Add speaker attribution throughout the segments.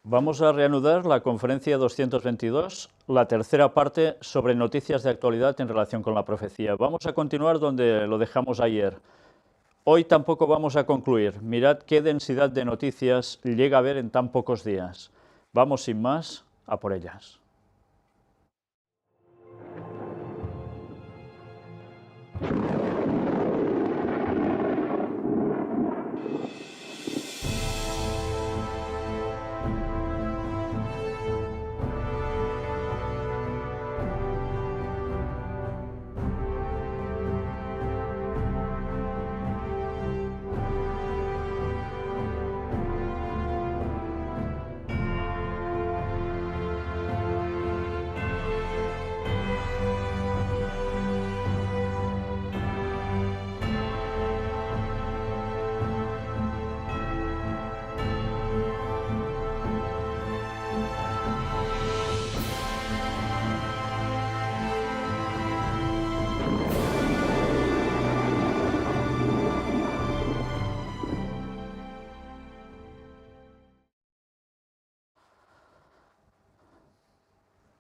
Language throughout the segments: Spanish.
Speaker 1: Vamos a reanudar la conferencia 222, la tercera parte sobre noticias de actualidad en relación con la profecía. Vamos a continuar donde lo dejamos ayer. Hoy tampoco vamos a concluir. Mirad qué densidad de noticias llega a haber en tan pocos días. Vamos sin más a por ellas.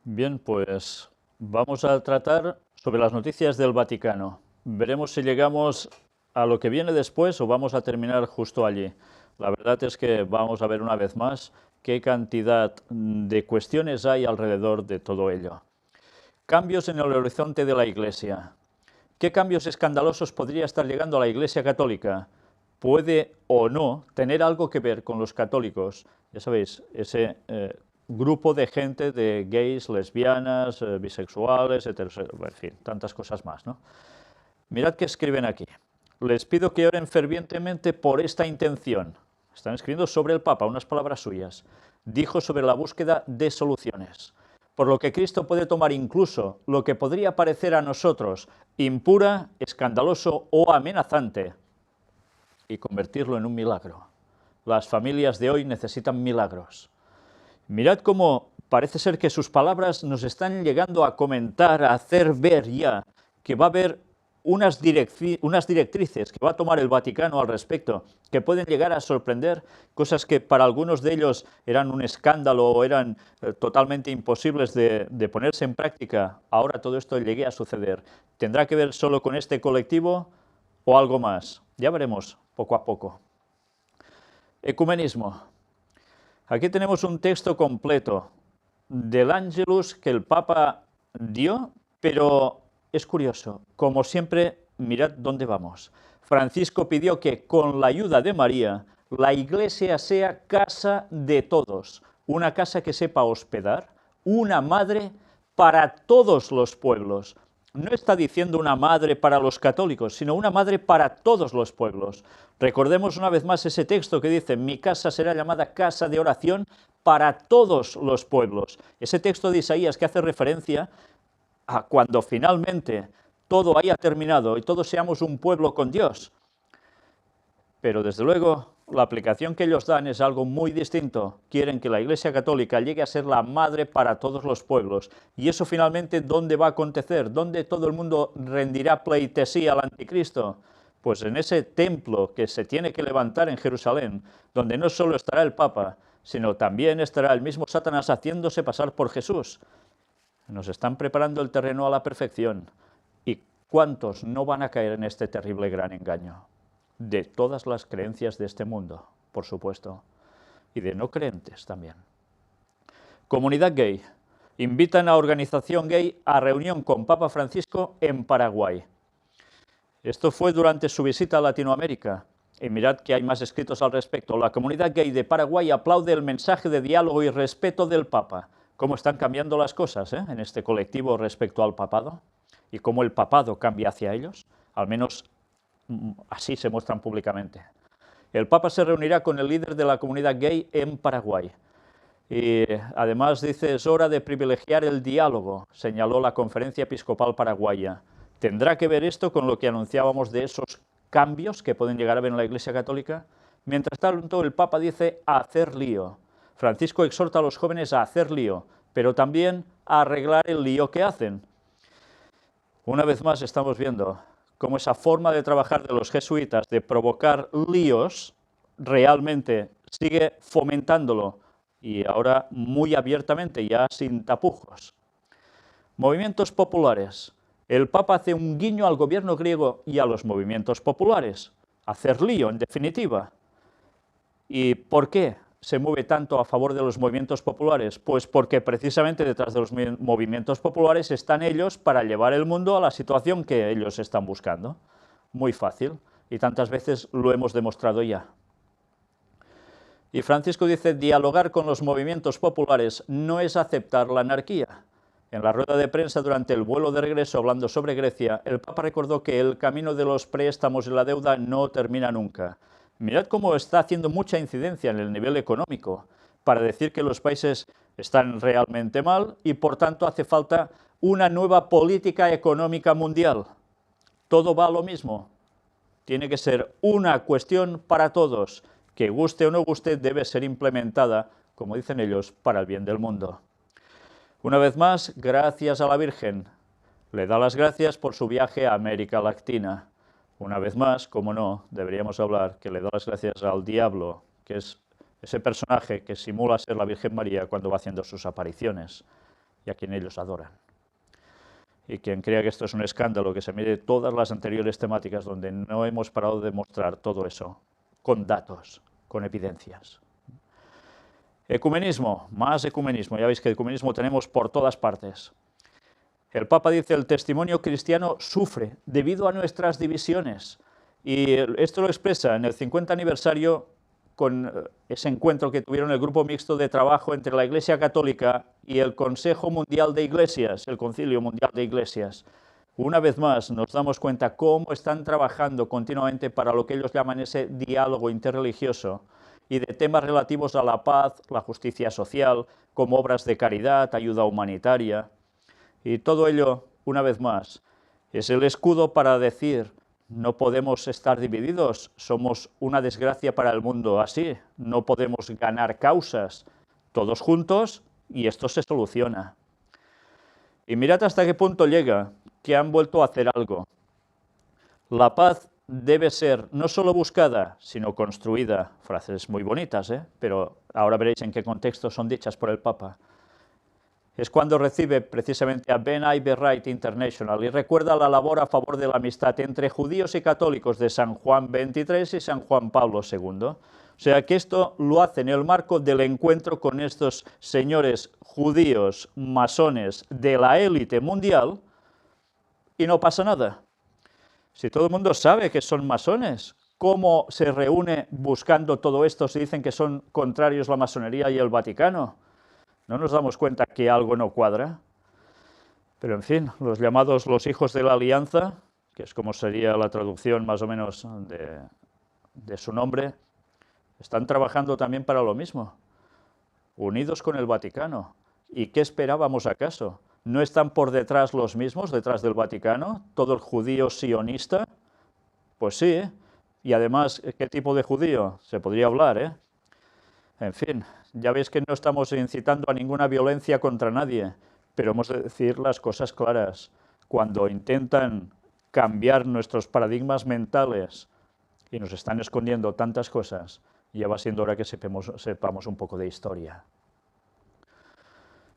Speaker 1: Bien, pues vamos a tratar sobre las noticias del Vaticano. Veremos si llegamos a lo que viene después o vamos a terminar justo allí. La verdad es que vamos a ver una vez más qué cantidad de cuestiones hay alrededor de todo ello. Cambios en el horizonte de la Iglesia. ¿Qué cambios escandalosos podría estar llegando a la Iglesia Católica? ¿Puede o no tener algo que ver con los católicos? Ya sabéis, ese grupo de gente, de gays, lesbianas, bisexuales, heterosexuales, en fin, tantas cosas más, ¿no? Mirad qué escriben aquí. Les pido que oren fervientemente por esta intención. Están escribiendo sobre el Papa, unas palabras suyas. Dijo sobre la búsqueda de soluciones. Por lo que Cristo puede tomar incluso lo que podría parecer a nosotros impura, escandaloso o amenazante y convertirlo en un milagro. Las familias de hoy necesitan milagros. Mirad cómo parece ser que sus palabras nos están llegando a comentar, a hacer ver ya que va a haber unas directrices que va a tomar el Vaticano al respecto, que pueden llegar a sorprender, cosas que para algunos de ellos eran un escándalo o eran totalmente imposibles de ponerse en práctica. Ahora todo esto llegue a suceder. ¿Tendrá que ver solo con este colectivo o algo más? Ya veremos poco a poco. Ecumenismo. Aquí tenemos un texto completo del Ángelus que el Papa dio, pero es curioso, como siempre, mirad dónde vamos. Francisco pidió que con la ayuda de María la Iglesia sea casa de todos, una casa que sepa hospedar, una madre para todos los pueblos. No está diciendo una madre para los católicos, sino una madre para todos los pueblos. Recordemos una vez más ese texto que dice, mi casa será llamada casa de oración para todos los pueblos. Ese texto de Isaías que hace referencia a cuando finalmente todo haya terminado y todos seamos un pueblo con Dios. Pero desde luego la aplicación que ellos dan es algo muy distinto. Quieren que la Iglesia Católica llegue a ser la madre para todos los pueblos. Y eso finalmente, ¿dónde va a acontecer? ¿Dónde todo el mundo rendirá pleitesía al anticristo? Pues en ese templo que se tiene que levantar en Jerusalén, donde no solo estará el Papa, sino también estará el mismo Satanás haciéndose pasar por Jesús. Nos están preparando el terreno a la perfección. ¿Y cuántos no van a caer en este terrible gran engaño? De todas las creencias de este mundo, por supuesto, y de no creyentes también. Comunidad gay. Invitan a organización gay a reunión con Papa Francisco en Paraguay. Esto fue durante su visita a Latinoamérica. Y mirad que hay más escritos al respecto. La comunidad gay de Paraguay aplaude el mensaje de diálogo y respeto del Papa. ¿Cómo están cambiando las cosas en este colectivo respecto al papado? ¿Y cómo el papado cambia hacia ellos? Al menos así se muestran públicamente. El Papa se reunirá con el líder de la comunidad gay en Paraguay. Y además dice, es hora de privilegiar el diálogo, señaló la Conferencia Episcopal Paraguaya. ¿Tendrá que ver esto con lo que anunciábamos de esos cambios que pueden llegar a ver en la Iglesia Católica? Mientras tanto, el Papa dice a hacer lío. Francisco exhorta a los jóvenes a hacer lío, pero también a arreglar el lío que hacen. Una vez más estamos viendo cómo esa forma de trabajar de los jesuitas, de provocar líos, realmente sigue fomentándolo y ahora muy abiertamente, ya sin tapujos. Movimientos populares. El Papa hace un guiño al gobierno griego y a los movimientos populares. Hacer lío, en definitiva. ¿Y por qué se mueve tanto a favor de los movimientos populares? Pues porque precisamente detrás de los movimientos populares están ellos para llevar el mundo a la situación que ellos están buscando. Muy fácil, y tantas veces lo hemos demostrado ya. Y Francisco dice, dialogar con los movimientos populares no es aceptar la anarquía. En la rueda de prensa durante el vuelo de regreso hablando sobre Grecia, el Papa recordó que el camino de los préstamos y la deuda no termina nunca. Mirad cómo está haciendo mucha incidencia en el nivel económico para decir que los países están realmente mal y por tanto hace falta una nueva política económica mundial. Todo va a lo mismo. Tiene que ser una cuestión para todos, que guste o no guste, debe ser implementada, como dicen ellos, para el bien del mundo. Una vez más, gracias a la Virgen. Le da las gracias por su viaje a América Latina. Una vez más, como no, deberíamos hablar que le da las gracias al diablo, que es ese personaje que simula ser la Virgen María cuando va haciendo sus apariciones, y a quien ellos adoran. Y quien crea que esto es un escándalo, que se mire todas las anteriores temáticas donde no hemos parado de mostrar todo eso, con datos, con evidencias. Ecumenismo, más ecumenismo. Ya veis que ecumenismo tenemos por todas partes. El Papa dice, el testimonio cristiano sufre debido a nuestras divisiones. Y esto lo expresa en el 50 aniversario con ese encuentro que tuvieron el grupo mixto de trabajo entre la Iglesia Católica y el Consejo Mundial de Iglesias, el Concilio Mundial de Iglesias. Una vez más nos damos cuenta cómo están trabajando continuamente para lo que ellos llaman ese diálogo interreligioso y de temas relativos a la paz, la justicia social, como obras de caridad, ayuda humanitaria. Y todo ello, una vez más, es el escudo para decir, no podemos estar divididos, somos una desgracia para el mundo así, no podemos ganar causas todos juntos y esto se soluciona. Y mirad hasta qué punto llega, que han vuelto a hacer algo. La paz debe ser no solo buscada, sino construida. Frases muy bonitas, pero ahora veréis en qué contexto son dichas por el Papa. Es cuando recibe precisamente a Ben Iverright International y recuerda la labor a favor de la amistad entre judíos y católicos de San Juan XXIII y San Juan Pablo II. O sea que esto lo hace en el marco del encuentro con estos señores judíos masones de la élite mundial y no pasa nada. Si todo el mundo sabe que son masones, ¿cómo se reúne buscando todo esto si dicen que son contrarios la masonería y el Vaticano? ¿No nos damos cuenta que algo no cuadra? Pero en fin, los llamados los hijos de la alianza, que es como sería la traducción más o menos de su nombre, están trabajando también para lo mismo, unidos con el Vaticano. ¿Y qué esperábamos acaso? ¿No están por detrás los mismos, detrás del Vaticano? ¿Todo el judío sionista? Pues sí, y además, ¿qué tipo de judío? Se podría hablar, En fin, ya veis que no estamos incitando a ninguna violencia contra nadie, pero hemos de decir las cosas claras. Cuando intentan cambiar nuestros paradigmas mentales y nos están escondiendo tantas cosas, ya va siendo hora que sepamos un poco de historia.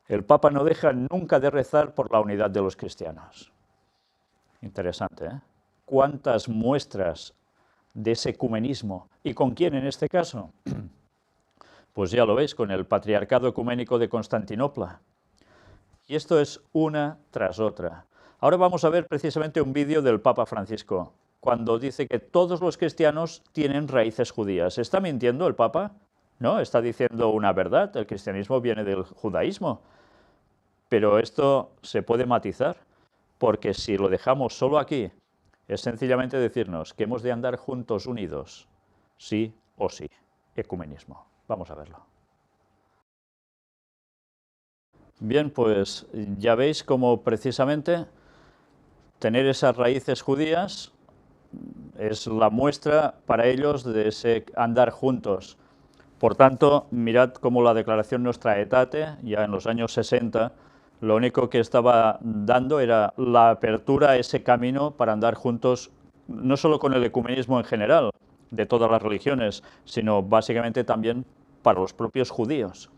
Speaker 1: El Papa no deja nunca de rezar por la unidad de los cristianos. Interesante, ¿eh? ¿Cuántas muestras de ese ecumenismo? ¿Y con quién en este caso? Pues ya lo veis, con el Patriarcado Ecuménico de Constantinopla. Y esto es una tras otra. Ahora vamos a ver precisamente un vídeo del Papa Francisco, cuando dice que todos los cristianos tienen raíces judías. ¿Está mintiendo el Papa? No, está diciendo una verdad, el cristianismo viene del judaísmo. Pero esto se puede matizar, porque si lo dejamos solo aquí, es sencillamente decirnos que hemos de andar juntos unidos, sí o sí, ecumenismo. Vamos a verlo. Bien, pues ya veis cómo precisamente tener esas raíces judías es la muestra para ellos de ese andar juntos. Por tanto, mirad cómo la Declaración Nostra Aetate, ya en los años 60, lo único que estaba dando era la apertura a ese camino para andar juntos, no solo con el ecumenismo en general, de todas las religiones, sino básicamente también para los propios judíos.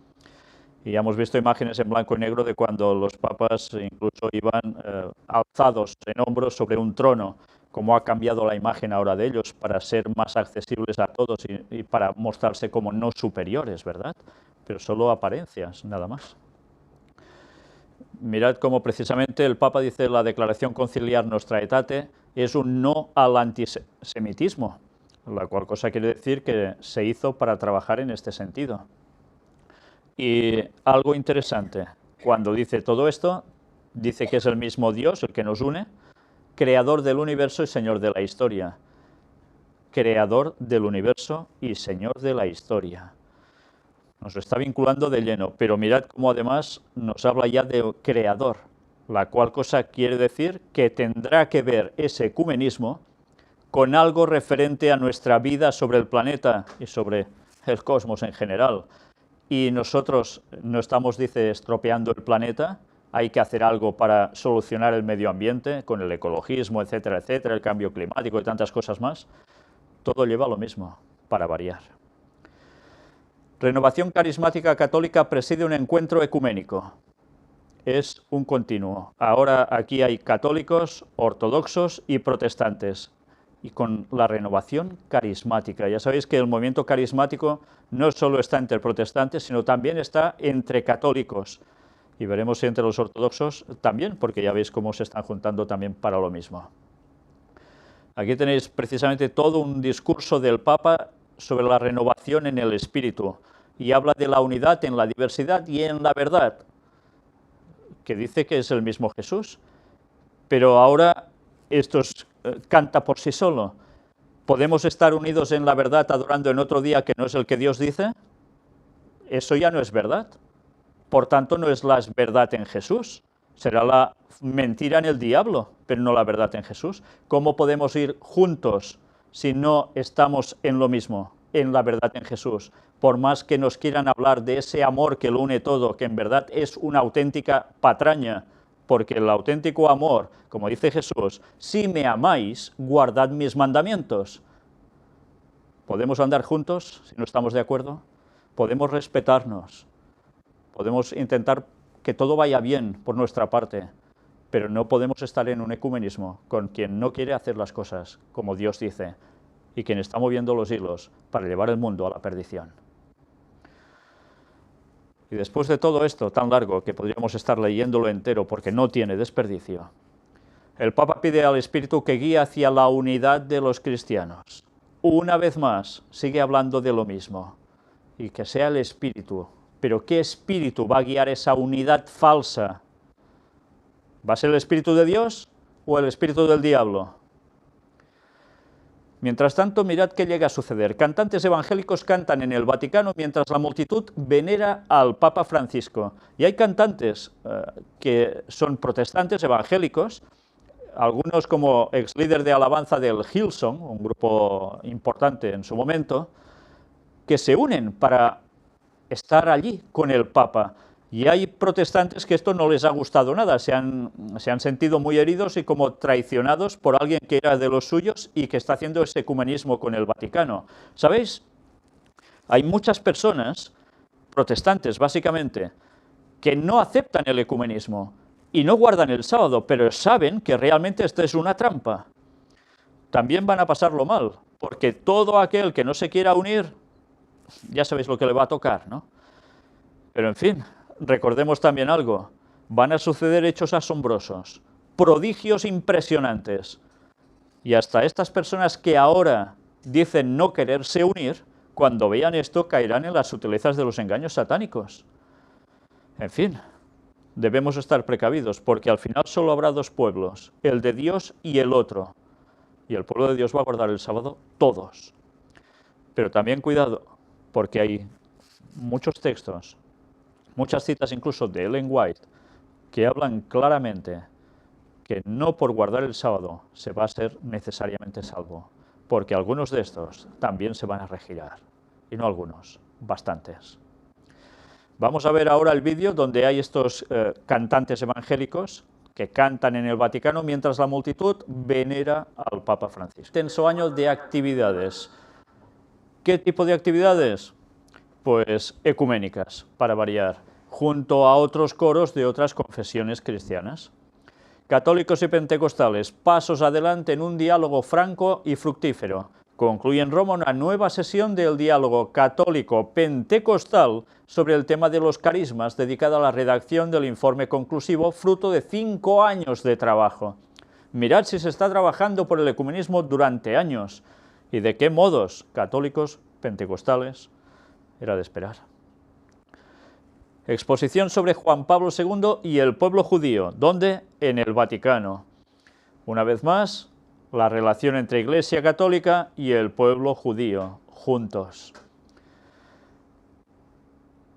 Speaker 1: Y ya hemos visto imágenes en blanco y negro de cuando los papas incluso iban alzados en hombros sobre un trono, cómo ha cambiado la imagen ahora de ellos para ser más accesibles a todos y para mostrarse como no superiores, ¿verdad? Pero solo apariencias, nada más. Mirad cómo precisamente el Papa dice la Declaración Conciliar Nostra Aetate es un no al antisemitismo, la cual cosa quiere decir que se hizo para trabajar en este sentido. Y algo interesante, cuando dice todo esto, dice que es el mismo Dios el que nos une, creador del universo y señor de la historia. Creador del universo y señor de la historia. Nos está vinculando de lleno, pero mirad cómo además nos habla ya de creador, la cual cosa quiere decir que tendrá que ver ese ecumenismo con algo referente a nuestra vida sobre el planeta y sobre el cosmos en general. Y nosotros no estamos, dice, estropeando el planeta, hay que hacer algo para solucionar el medio ambiente, con el ecologismo, etcétera, etcétera, el cambio climático y tantas cosas más. Todo lleva a lo mismo, para variar. Renovación Carismática Católica preside un encuentro ecuménico. Es un continuo. Ahora aquí hay católicos, ortodoxos y protestantes. Y con la renovación carismática. Ya sabéis que el movimiento carismático no solo está entre protestantes, sino también está entre católicos. Y veremos si entre los ortodoxos también, porque ya veis cómo se están juntando también para lo mismo. Aquí tenéis precisamente todo un discurso del Papa sobre la renovación en el espíritu. Y habla de la unidad en la diversidad y en la verdad, que dice que es el mismo Jesús. Pero ahora esto canta por sí solo. ¿Podemos estar unidos en la verdad adorando en otro día que no es el que Dios dice? Eso ya no es verdad. Por tanto, no es la verdad en Jesús. Será la mentira en el diablo, pero no la verdad en Jesús. ¿Cómo podemos ir juntos si no estamos en lo mismo, en la verdad en Jesús? Por más que nos quieran hablar de ese amor que lo une todo, que en verdad es una auténtica patraña, porque el auténtico amor, como dice Jesús, si me amáis, guardad mis mandamientos. ¿Podemos andar juntos si no estamos de acuerdo? ¿Podemos respetarnos? Podemos intentar que todo vaya bien por nuestra parte, pero no podemos estar en un ecumenismo con quien no quiere hacer las cosas como Dios dice y quien está moviendo los hilos para llevar el mundo a la perdición. Y después de todo esto tan largo que podríamos estar leyéndolo entero porque no tiene desperdicio, el Papa pide al Espíritu que guíe hacia la unidad de los cristianos. Una vez más, sigue hablando de lo mismo, y que sea el Espíritu. Pero ¿qué espíritu va a guiar esa unidad falsa? ¿Va a ser el Espíritu de Dios o el Espíritu del diablo? Mientras tanto, mirad qué llega a suceder. Cantantes evangélicos cantan en el Vaticano mientras la multitud venera al Papa Francisco. Y hay cantantes que son protestantes evangélicos, algunos como ex líder de alabanza del Hillsong, un grupo importante en su momento, que se unen para estar allí con el Papa. Y hay protestantes que esto no les ha gustado nada, se han sentido muy heridos y como traicionados por alguien que era de los suyos y que está haciendo ese ecumenismo con el Vaticano. ¿Sabéis? Hay muchas personas, protestantes básicamente, que no aceptan el ecumenismo y no guardan el sábado, pero saben que realmente esto es una trampa. También van a pasarlo mal, porque todo aquel que no se quiera unir, ya sabéis lo que le va a tocar, ¿no? Pero en fin, recordemos también algo, van a suceder hechos asombrosos, prodigios impresionantes, y hasta estas personas que ahora dicen no quererse unir, cuando vean esto caerán en las sutilezas de los engaños satánicos. En fin, debemos estar precavidos, porque al final solo habrá dos pueblos, el de Dios y el otro, y el pueblo de Dios va a guardar el sábado todos. Pero también cuidado, porque hay muchos textos, muchas citas incluso de Ellen White, que hablan claramente que no por guardar el sábado se va a ser necesariamente salvo, porque algunos de estos también se van a regirar, y no algunos, bastantes. Vamos a ver ahora el vídeo donde hay estos cantantes evangélicos que cantan en el Vaticano mientras la multitud venera al Papa Francisco. Intenso año de actividades. ¿Qué tipo de actividades? Pues ecuménicas, para variar. junto a otros coros de otras confesiones cristianas. Católicos y pentecostales, pasos adelante en un diálogo franco y fructífero. Concluye en Roma una nueva sesión del diálogo católico-pentecostal sobre el tema de los carismas, dedicada a la redacción del informe conclusivo, fruto de 5 años de trabajo. Mirad si se está trabajando por el ecumenismo durante años, y de qué modos, católicos, pentecostales, era de esperar. Exposición sobre Juan Pablo II y el pueblo judío. ¿Dónde? En el Vaticano. Una vez más, la relación entre Iglesia Católica y el pueblo judío, juntos.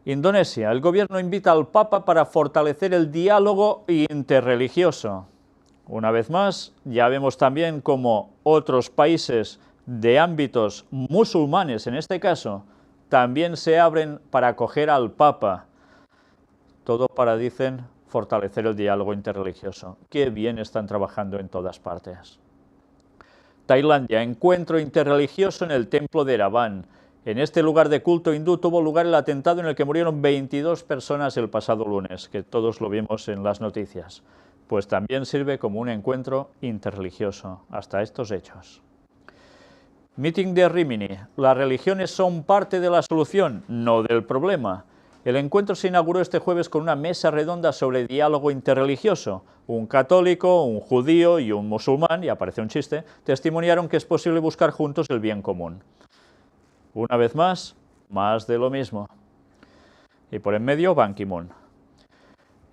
Speaker 1: Indonesia. El gobierno invita al Papa para fortalecer el diálogo interreligioso. Una vez más, ya vemos también cómo otros países de ámbitos musulmanes, en este caso, también se abren para acoger al Papa. Todo para, dicen, fortalecer el diálogo interreligioso. Qué bien están trabajando en todas partes. Tailandia, encuentro interreligioso en el templo de Erawan. En este lugar de culto hindú tuvo lugar el atentado en el que murieron 22 personas el pasado lunes, que todos lo vimos en las noticias. Pues también sirve como un encuentro interreligioso, hasta estos hechos. Meeting de Rimini. Las religiones son parte de la solución, no del problema. El encuentro se inauguró este jueves con una mesa redonda sobre diálogo interreligioso. Un católico, un judío y un musulmán, y aparece un chiste, testimoniaron que es posible buscar juntos el bien común. Una vez más de lo mismo. Y por en medio, Ban Ki-moon.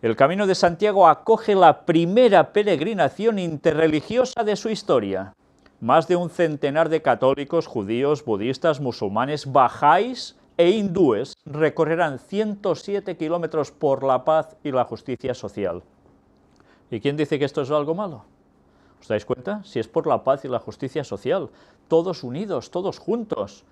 Speaker 1: El Camino de Santiago acoge la primera peregrinación interreligiosa de su historia. Más de un centenar de católicos, judíos, budistas, musulmanes, bahá'ís e hindúes recorrerán 107 kilómetros por la paz y la justicia social. ¿Y quién dice que esto es algo malo? ¿Os dais cuenta? Si es por la paz y la justicia social, todos unidos, todos juntos.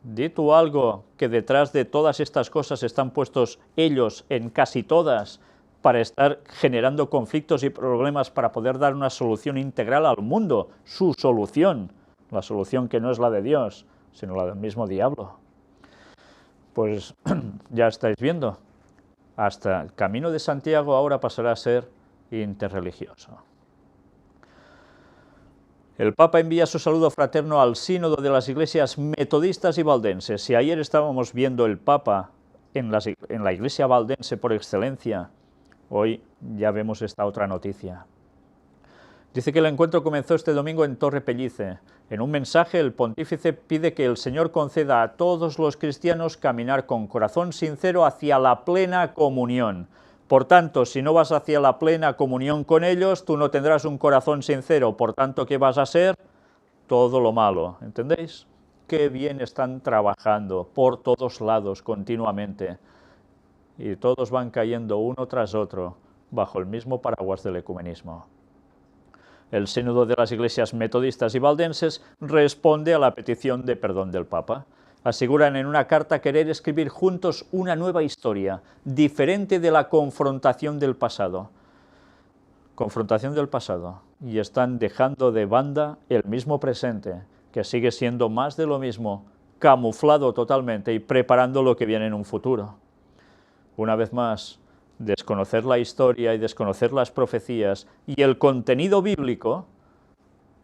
Speaker 1: Di tú algo que detrás de todas estas cosas están puestos ellos en casi todas para estar generando conflictos y problemas para poder dar una solución integral al mundo, su solución, la solución que no es la de Dios, sino la del mismo diablo. Pues ya estáis viendo, hasta el Camino de Santiago ahora pasará a ser interreligioso. El Papa envía su saludo fraterno al sínodo de las iglesias metodistas y valdenses. Si ayer estábamos viendo el Papa en la iglesia valdense por excelencia, hoy ya vemos esta otra noticia. Dice que el encuentro comenzó este domingo en Torre Pellice. En un mensaje, el pontífice pide que el Señor conceda a todos los cristianos caminar con corazón sincero hacia la plena comunión. Por tanto, si no vas hacia la plena comunión con ellos, tú no tendrás un corazón sincero. Por tanto, ¿qué vas a ser? Todo lo malo. ¿Entendéis? Qué bien están trabajando por todos lados continuamente. Y todos van cayendo uno tras otro bajo el mismo paraguas del ecumenismo. El sínodo de las iglesias metodistas y valdenses responde a la petición de perdón del Papa. Aseguran en una carta querer escribir juntos una nueva historia, diferente de la confrontación del pasado. Confrontación del pasado. Y están dejando de banda el mismo presente, que sigue siendo más de lo mismo, camuflado totalmente y preparando lo que viene en un futuro. Una vez más, desconocer la historia y desconocer las profecías y el contenido bíblico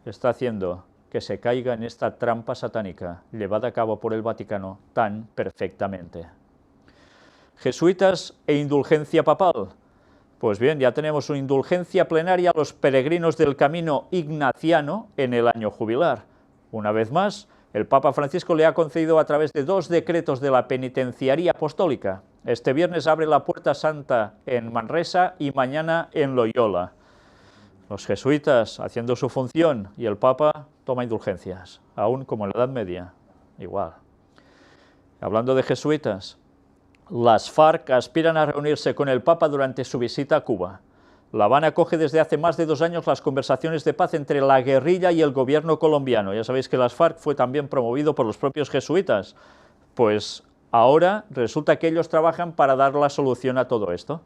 Speaker 1: está haciendo que se caiga en esta trampa satánica llevada a cabo por el Vaticano tan perfectamente. Jesuitas e indulgencia papal. Pues bien, ya tenemos una indulgencia plenaria a los peregrinos del camino ignaciano en el año jubilar. Una vez más, el Papa Francisco le ha concedido a través de 2 decretos de la penitenciaría apostólica. Este viernes abre la Puerta Santa en Manresa y mañana en Loyola. Los jesuitas haciendo su función y el Papa toma indulgencias, aún como en la Edad Media, igual. Hablando de jesuitas, las FARC aspiran a reunirse con el Papa durante su visita a Cuba. La Habana acoge desde hace más de 2 años las conversaciones de paz entre la guerrilla y el gobierno colombiano. Ya sabéis que las FARC fue también promovido por los propios jesuitas. Pues ahora resulta que ellos trabajan para dar la solución a todo esto.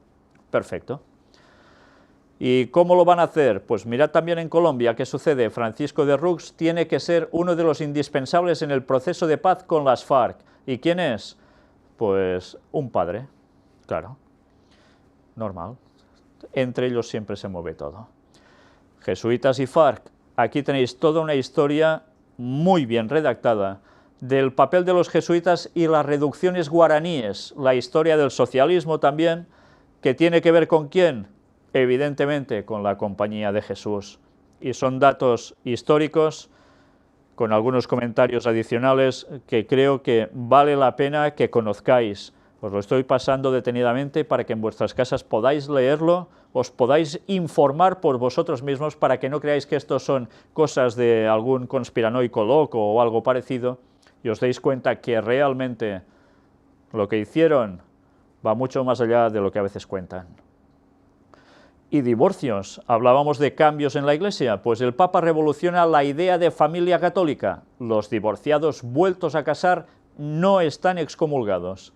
Speaker 1: Perfecto. ¿Y cómo lo van a hacer? Pues mirad también en Colombia qué sucede. Francisco de Rux tiene que ser uno de los indispensables en el proceso de paz con las FARC. ¿Y quién es? Pues un padre, claro. normal. Entre ellos siempre se mueve todo. Jesuitas y FARC, aquí tenéis toda una historia muy bien redactada del papel de los jesuitas y las reducciones guaraníes, la historia del socialismo también, que tiene que ver ¿con quién? Evidentemente con la Compañía de Jesús. Y son datos históricos con algunos comentarios adicionales que creo que vale la pena que conozcáis. Os lo estoy pasando detenidamente para que en vuestras casas podáis leerlo, os podáis informar por vosotros mismos para que no creáis que estos son cosas de algún conspiranoico loco o algo parecido, y os deis cuenta que realmente lo que hicieron va mucho más allá de lo que a veces cuentan. Y divorcios, hablábamos de cambios en la Iglesia, pues el Papa revoluciona la idea de familia católica. Los divorciados vueltos a casar no están excomulgados.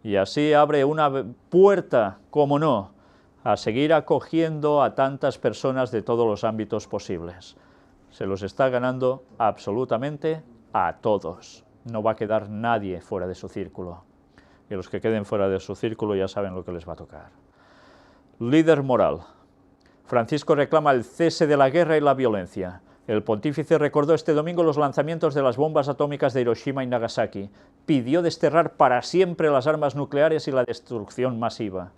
Speaker 1: Y así abre una puerta, como no, a seguir acogiendo a tantas personas de todos los ámbitos posibles. Se los está ganando absolutamente a todos. No va a quedar nadie fuera de su círculo. Y los que queden fuera de su círculo ya saben lo que les va a tocar. Líder moral. Francisco reclama el cese de la guerra y la violencia. El pontífice recordó este domingo los lanzamientos de las bombas atómicas de Hiroshima y Nagasaki. Pidió desterrar para siempre las armas nucleares y la destrucción masiva.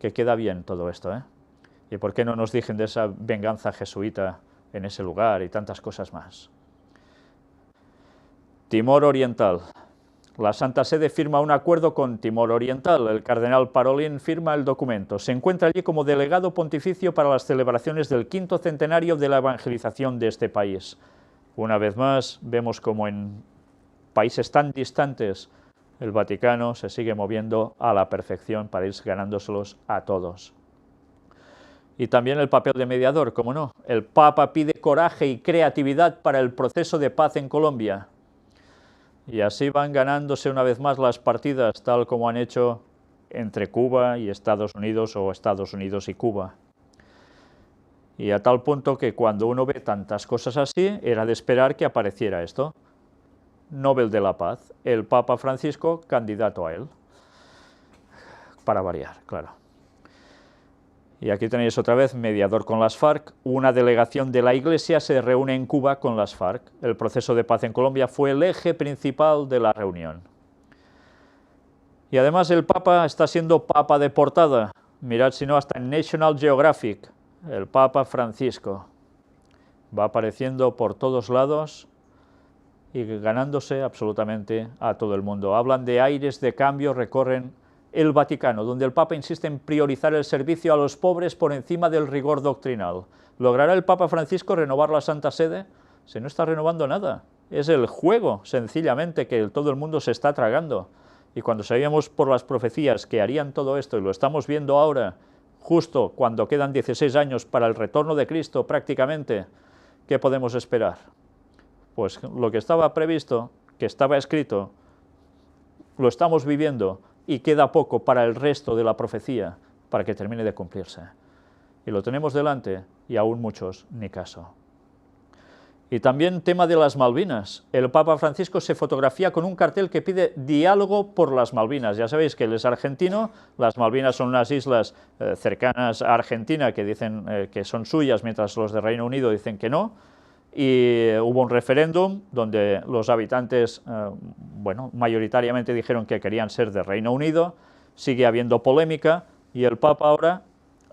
Speaker 1: Que queda bien todo esto, ¿eh? ¿Y por qué no nos dicen de esa venganza jesuita en ese lugar y tantas cosas más? Timor Oriental. La Santa Sede firma un acuerdo con Timor Oriental. El cardenal Parolin firma el documento. Se encuentra allí como delegado pontificio para las celebraciones del 5º centenario de la evangelización de este país. Una vez más, vemos como en países tan distantes el Vaticano se sigue moviendo a la perfección para ir ganándoselos a todos. Y también el papel de mediador, como no. El Papa pide coraje y creatividad para el proceso de paz en Colombia. Y así van ganándose una vez más las partidas, tal como han hecho entre Cuba y Estados Unidos o Estados Unidos y Cuba. Y a tal punto que cuando uno ve tantas cosas así, era de esperar que apareciera esto. Nobel de la Paz, el Papa Francisco, candidato a él. Para variar, claro. Y aquí tenéis otra vez mediador con las FARC. Una delegación de la Iglesia se reúne en Cuba con las FARC. El proceso de paz en Colombia fue el eje principal de la reunión. Y además el Papa está siendo Papa de portada. Mirad si no, hasta en National Geographic, el Papa Francisco. Va apareciendo por todos lados y ganándose absolutamente a todo el mundo. Hablan de aires de cambio, recorren el Vaticano, donde el Papa insiste en priorizar el servicio a los pobres por encima del rigor doctrinal. ¿Logrará el Papa Francisco renovar la Santa Sede? Se no está renovando nada. Es el juego, sencillamente, que todo el mundo se está tragando. Y cuando sabíamos por las profecías que harían todo esto, y lo estamos viendo ahora, justo cuando quedan 16 años para el retorno de Cristo prácticamente, ¿qué podemos esperar? Pues lo que estaba previsto, que estaba escrito, lo estamos viviendo, y queda poco para el resto de la profecía, para que termine de cumplirse. Y lo tenemos delante, y aún muchos ni caso. Y también tema de las Malvinas. El Papa Francisco se fotografía con un cartel que pide diálogo por las Malvinas. Ya sabéis que él es argentino, las Malvinas son unas islas cercanas a Argentina que dicen que son suyas, mientras los de Reino Unido dicen que no. Y hubo un referéndum donde los habitantes, mayoritariamente dijeron que querían ser de Reino Unido. Sigue habiendo polémica y el Papa ahora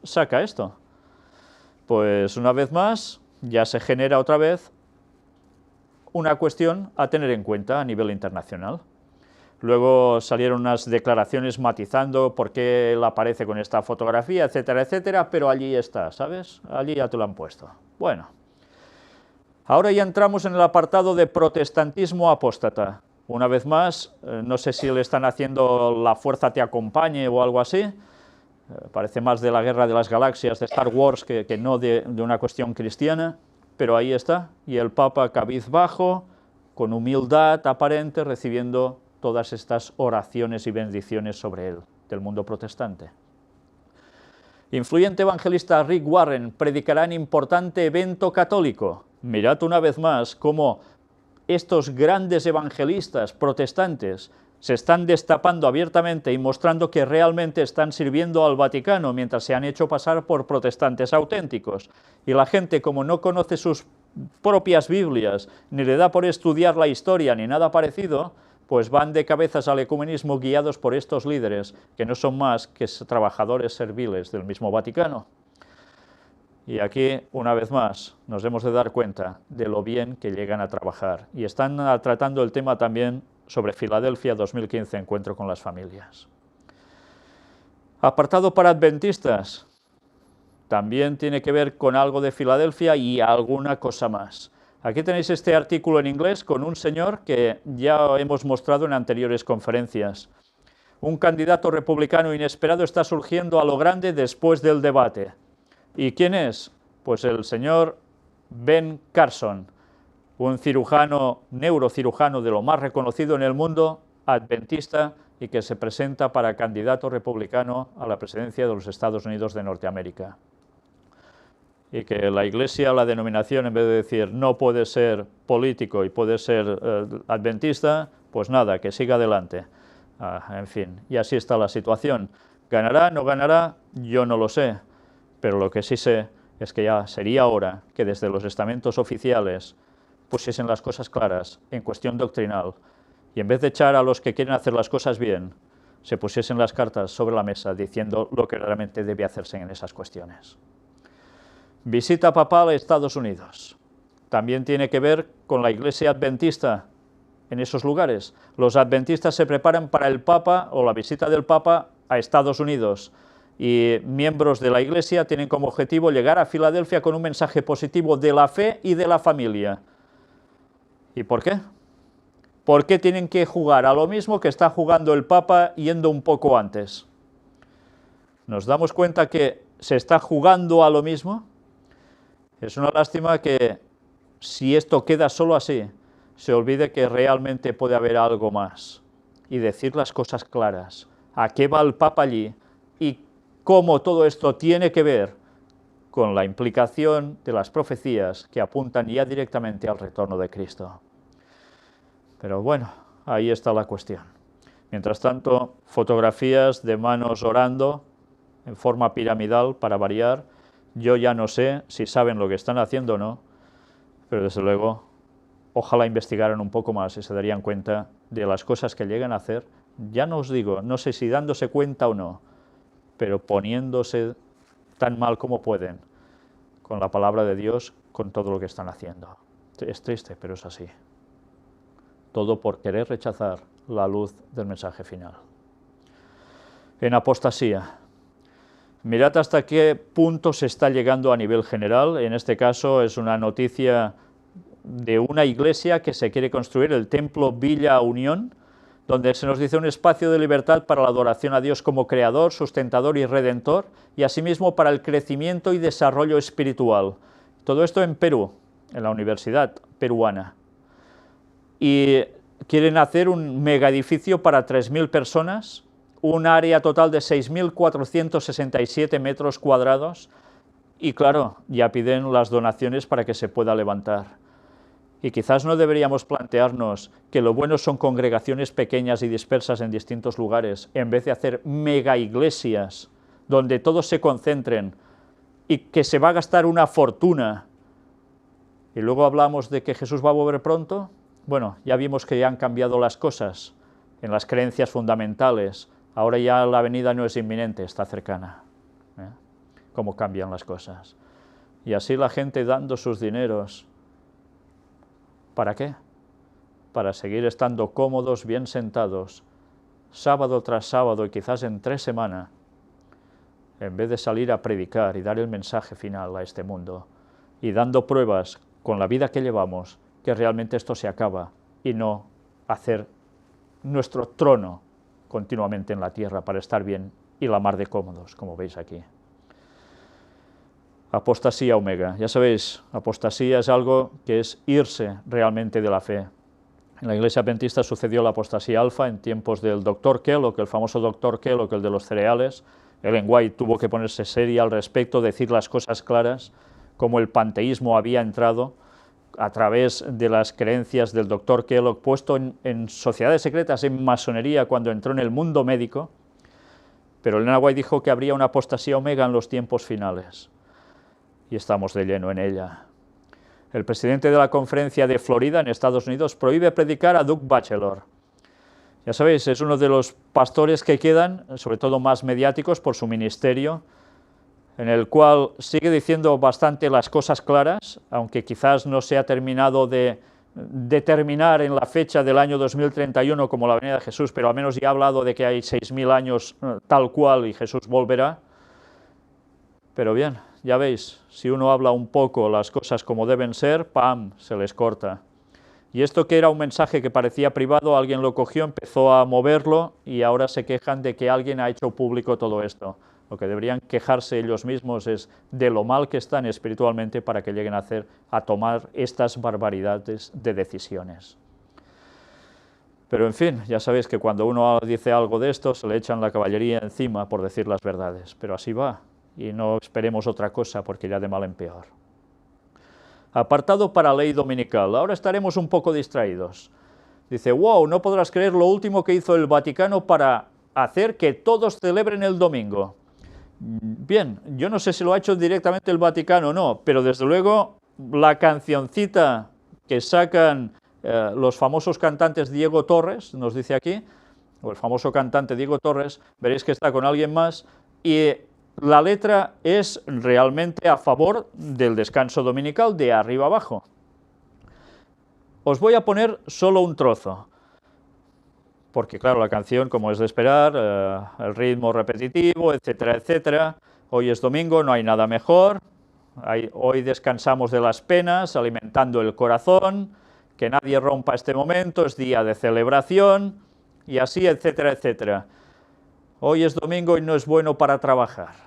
Speaker 1: saca esto. Pues una vez más ya se genera otra vez una cuestión a tener en cuenta a nivel internacional. Luego salieron unas declaraciones matizando por qué él aparece con esta fotografía, etcétera, etcétera, pero allí está, ¿sabes? Allí ya te lo han puesto. Bueno. Ahora ya entramos en el apartado de protestantismo apóstata. Una vez más, no sé si le están haciendo la fuerza te acompañe o algo así. Parece más de la guerra de las galaxias de Star Wars que no de una cuestión cristiana, pero ahí está. Y el Papa cabizbajo, con humildad aparente, recibiendo todas estas oraciones y bendiciones sobre él, del mundo protestante. Influyente evangelista Rick Warren predicará en importante evento católico. Mirad una vez más cómo estos grandes evangelistas protestantes se están destapando abiertamente y mostrando que realmente están sirviendo al Vaticano mientras se han hecho pasar por protestantes auténticos. Y la gente, como no conoce sus propias Biblias, ni le da por estudiar la historia ni nada parecido, pues van de cabezas al ecumenismo guiados por estos líderes, que no son más que trabajadores serviles del mismo Vaticano. Y aquí, una vez más, nos hemos de dar cuenta de lo bien que llegan a trabajar. Y están tratando el tema también sobre Filadelfia 2015, Encuentro con las Familias. Apartado para adventistas, también tiene que ver con algo de Filadelfia y alguna cosa más. Aquí tenéis este artículo en inglés con un señor que ya hemos mostrado en anteriores conferencias. Un candidato republicano inesperado está surgiendo a lo grande después del debate. ¿Y quién es? Pues el señor Ben Carson, un neurocirujano de lo más reconocido en el mundo, adventista, y que se presenta para candidato republicano a la presidencia de los Estados Unidos de Norteamérica. Y que la Iglesia, la denominación, en vez de decir no puede ser político y puede ser adventista, pues nada, que siga adelante. En fin, y así está la situación. ¿Ganará, no ganará? Yo no lo sé, pero lo que sí sé es que ya sería hora que desde los estamentos oficiales pusiesen las cosas claras en cuestión doctrinal, y en vez de echar a los que quieren hacer las cosas bien, se pusiesen las cartas sobre la mesa diciendo lo que realmente debe hacerse en esas cuestiones. Visita papal a Estados Unidos. También tiene que ver con la Iglesia adventista en esos lugares. Los adventistas se preparan para el Papa o la visita del Papa a Estados Unidos, y miembros de la Iglesia tienen como objetivo llegar a Filadelfia con un mensaje positivo de la fe y de la familia. ¿Y por qué? ¿Por qué tienen que jugar a lo mismo que está jugando el Papa yendo un poco antes? ¿Nos damos cuenta que se está jugando a lo mismo? Es una lástima que, si esto queda solo así, se olvide que realmente puede haber algo más, y decir las cosas claras, a qué va el Papa allí, y cómo todo esto tiene que ver con la implicación de las profecías que apuntan ya directamente al retorno de Cristo. Pero bueno, ahí está la cuestión. Mientras tanto, fotografías de manos orando en forma piramidal para variar. Yo ya no sé si saben lo que están haciendo o no, pero desde luego, ojalá investigaran un poco más y se darían cuenta de las cosas que llegan a hacer. Ya no os digo, no sé si dándose cuenta o no, pero poniéndose tan mal como pueden con la palabra de Dios, con todo lo que están haciendo. Es triste, pero es así. Todo por querer rechazar la luz del mensaje final. En apostasía. Mirad hasta qué punto se está llegando a nivel general. En este caso es una noticia de una iglesia que se quiere construir, el Templo Villa Unión, donde se nos dice un espacio de libertad para la adoración a Dios como Creador, Sustentador y Redentor, y asimismo para el crecimiento y desarrollo espiritual. Todo esto en Perú, en la Universidad Peruana. Y quieren hacer un mega edificio para 3.000 personas, un área total de 6.467 metros cuadrados, y claro, ya piden las donaciones para que se pueda levantar. Y quizás no deberíamos plantearnos que lo bueno son congregaciones pequeñas y dispersas en distintos lugares, en vez de hacer mega iglesias donde todos se concentren y que se va a gastar una fortuna. Y luego hablamos de que Jesús va a volver pronto. Bueno, ya vimos que ya han cambiado las cosas en las creencias fundamentales. Ahora ya la venida no es inminente, está cercana. Cómo cambian las cosas. Y así la gente dando sus dineros. ¿Para qué? Para seguir estando cómodos, bien sentados, sábado tras sábado y quizás en 3 semanas, en vez de salir a predicar y dar el mensaje final a este mundo, y dando pruebas con la vida que llevamos, que realmente esto se acaba, y no hacer nuestro trono continuamente en la tierra para estar bien y la mar de cómodos, como veis aquí. Apostasía omega. Ya sabéis, apostasía es algo que es irse realmente de la fe. En la Iglesia Adventista sucedió la apostasía alfa en tiempos del Dr. Kellogg, el famoso Dr. Kellogg, el de los cereales. Ellen White tuvo que ponerse seria al respecto, decir las cosas claras, cómo el panteísmo había entrado, a través de las creencias del doctor Kellogg, puesto en sociedades secretas, en masonería, cuando entró en el mundo médico, pero Elena White dijo que habría una apostasía omega en los tiempos finales, y estamos de lleno en ella. El presidente de la conferencia de Florida, en Estados Unidos, prohíbe predicar a Doug Batchelor. Ya sabéis, es uno de los pastores que quedan, sobre todo más mediáticos, por su ministerio, en el cual sigue diciendo bastante las cosas claras, aunque quizás no se ha terminado de determinar en la fecha del año 2031 como la venida de Jesús, pero al menos ya ha hablado de que hay 6.000 años tal cual y Jesús volverá. Pero bien, ya veis, si uno habla un poco las cosas como deben ser, ¡pam!, se les corta. Y esto que era un mensaje que parecía privado, alguien lo cogió, empezó a moverlo y ahora se quejan de que alguien ha hecho público todo esto. Lo que deberían quejarse ellos mismos es de lo mal que están espiritualmente para que lleguen a tomar estas barbaridades de decisiones. Pero en fin, ya sabéis que cuando uno dice algo de esto se le echan la caballería encima por decir las verdades, pero así va, y no esperemos otra cosa porque irá de mal en peor. Apartado para ley dominical. Ahora estaremos un poco distraídos. Dice, wow, no podrás creer lo último que hizo el Vaticano para hacer que todos celebren el domingo. Bien, yo no sé si lo ha hecho directamente el Vaticano o no, pero desde luego la cancioncita que sacan los famosos cantantes Diego Torres, nos dice aquí, o el famoso cantante Diego Torres, veréis que está con alguien más, y la letra es realmente a favor del descanso dominical de arriba abajo. Os voy a poner solo un trozo, porque claro, la canción, como es de esperar, el ritmo repetitivo, etcétera, etcétera. Hoy es domingo, no hay nada mejor, hoy descansamos de las penas, alimentando el corazón, que nadie rompa este momento, es día de celebración, y así, etcétera, etcétera. Hoy es domingo y no es bueno para trabajar.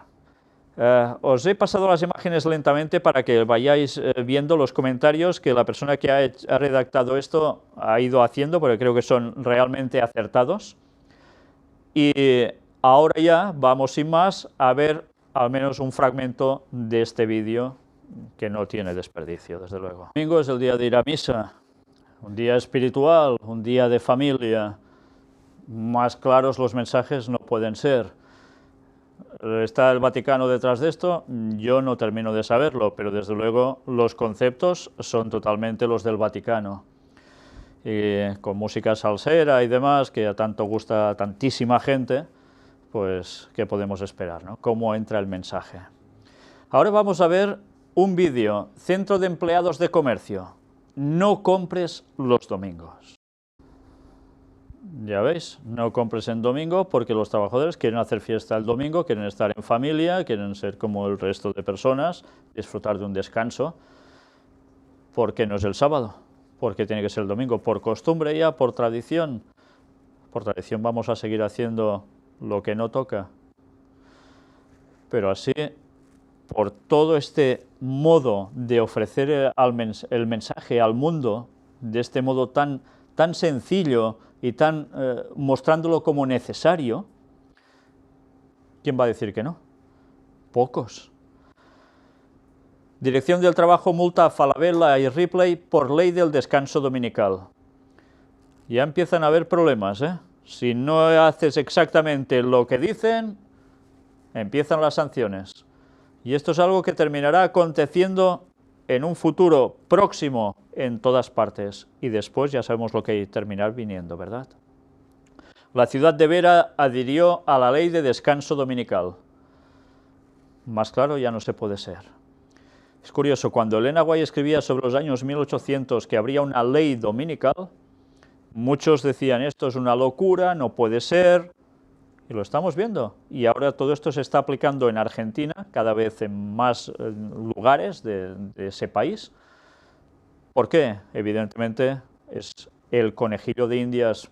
Speaker 1: Os he pasado las imágenes lentamente para que vayáis viendo los comentarios que la persona que ha redactado esto ha ido haciendo, porque creo que son realmente acertados. Y ahora ya vamos sin más a ver al menos un fragmento de este vídeo que no tiene desperdicio, desde luego. El domingo es el día de ir a misa, un día espiritual, un día de familia. Más claros los mensajes no pueden ser. ¿Está el Vaticano detrás de esto? Yo no termino de saberlo, pero desde luego los conceptos son totalmente los del Vaticano. Y con música salsera y demás, que a tanto gusta a tantísima gente, pues ¿qué podemos esperar, ¿no? ¿Cómo entra el mensaje? Ahora vamos a ver un vídeo, Centro de Empleados de Comercio. No compres los domingos. Ya veis, no compres en domingo porque los trabajadores quieren hacer fiesta el domingo, quieren estar en familia, quieren ser como el resto de personas, disfrutar de un descanso. ¿Por qué no es el sábado? Porque tiene que ser el domingo, por costumbre ya, por tradición. Por tradición vamos a seguir haciendo lo que no toca. Pero así, por todo este modo de ofrecer el mensaje al mundo, de este modo tan sencillo y mostrándolo como necesario, ¿quién va a decir que no? Pocos. Dirección del Trabajo multa a Falabella y Ripley por ley del descanso dominical. Ya empiezan a haber problemas, ¿eh? Si no haces exactamente lo que dicen, empiezan las sanciones. Y esto es algo que terminará aconteciendo en un futuro próximo en todas partes, y después ya sabemos lo que hay que terminar viniendo, ¿verdad? La ciudad de Vera adhirió a la ley de descanso dominical. Más claro ya no se puede ser. Es curioso, cuando Elena White escribía sobre los años 1800 que habría una ley dominical, muchos decían esto es una locura, no puede ser, y lo estamos viendo. Y ahora todo esto se está aplicando en Argentina, cada vez en más lugares de ese país. ¿Por qué? Evidentemente es el conejillo de Indias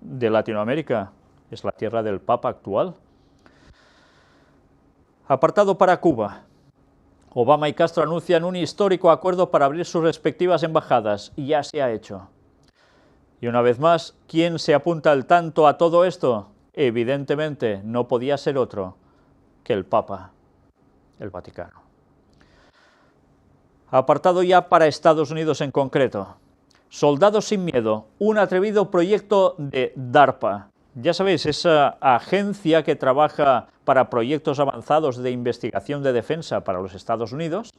Speaker 1: de Latinoamérica, es la tierra del Papa actual. Apartado para Cuba. Obama y Castro anuncian un histórico acuerdo para abrir sus respectivas embajadas, y ya se ha hecho. Y una vez más, ¿quién se apunta al tanto a todo esto? Evidentemente no podía ser otro que el Papa, el Vaticano. Apartado ya para Estados Unidos en concreto. Soldados sin miedo, un atrevido proyecto de DARPA. Ya sabéis, esa agencia que trabaja para proyectos avanzados de investigación de defensa para los Estados Unidos,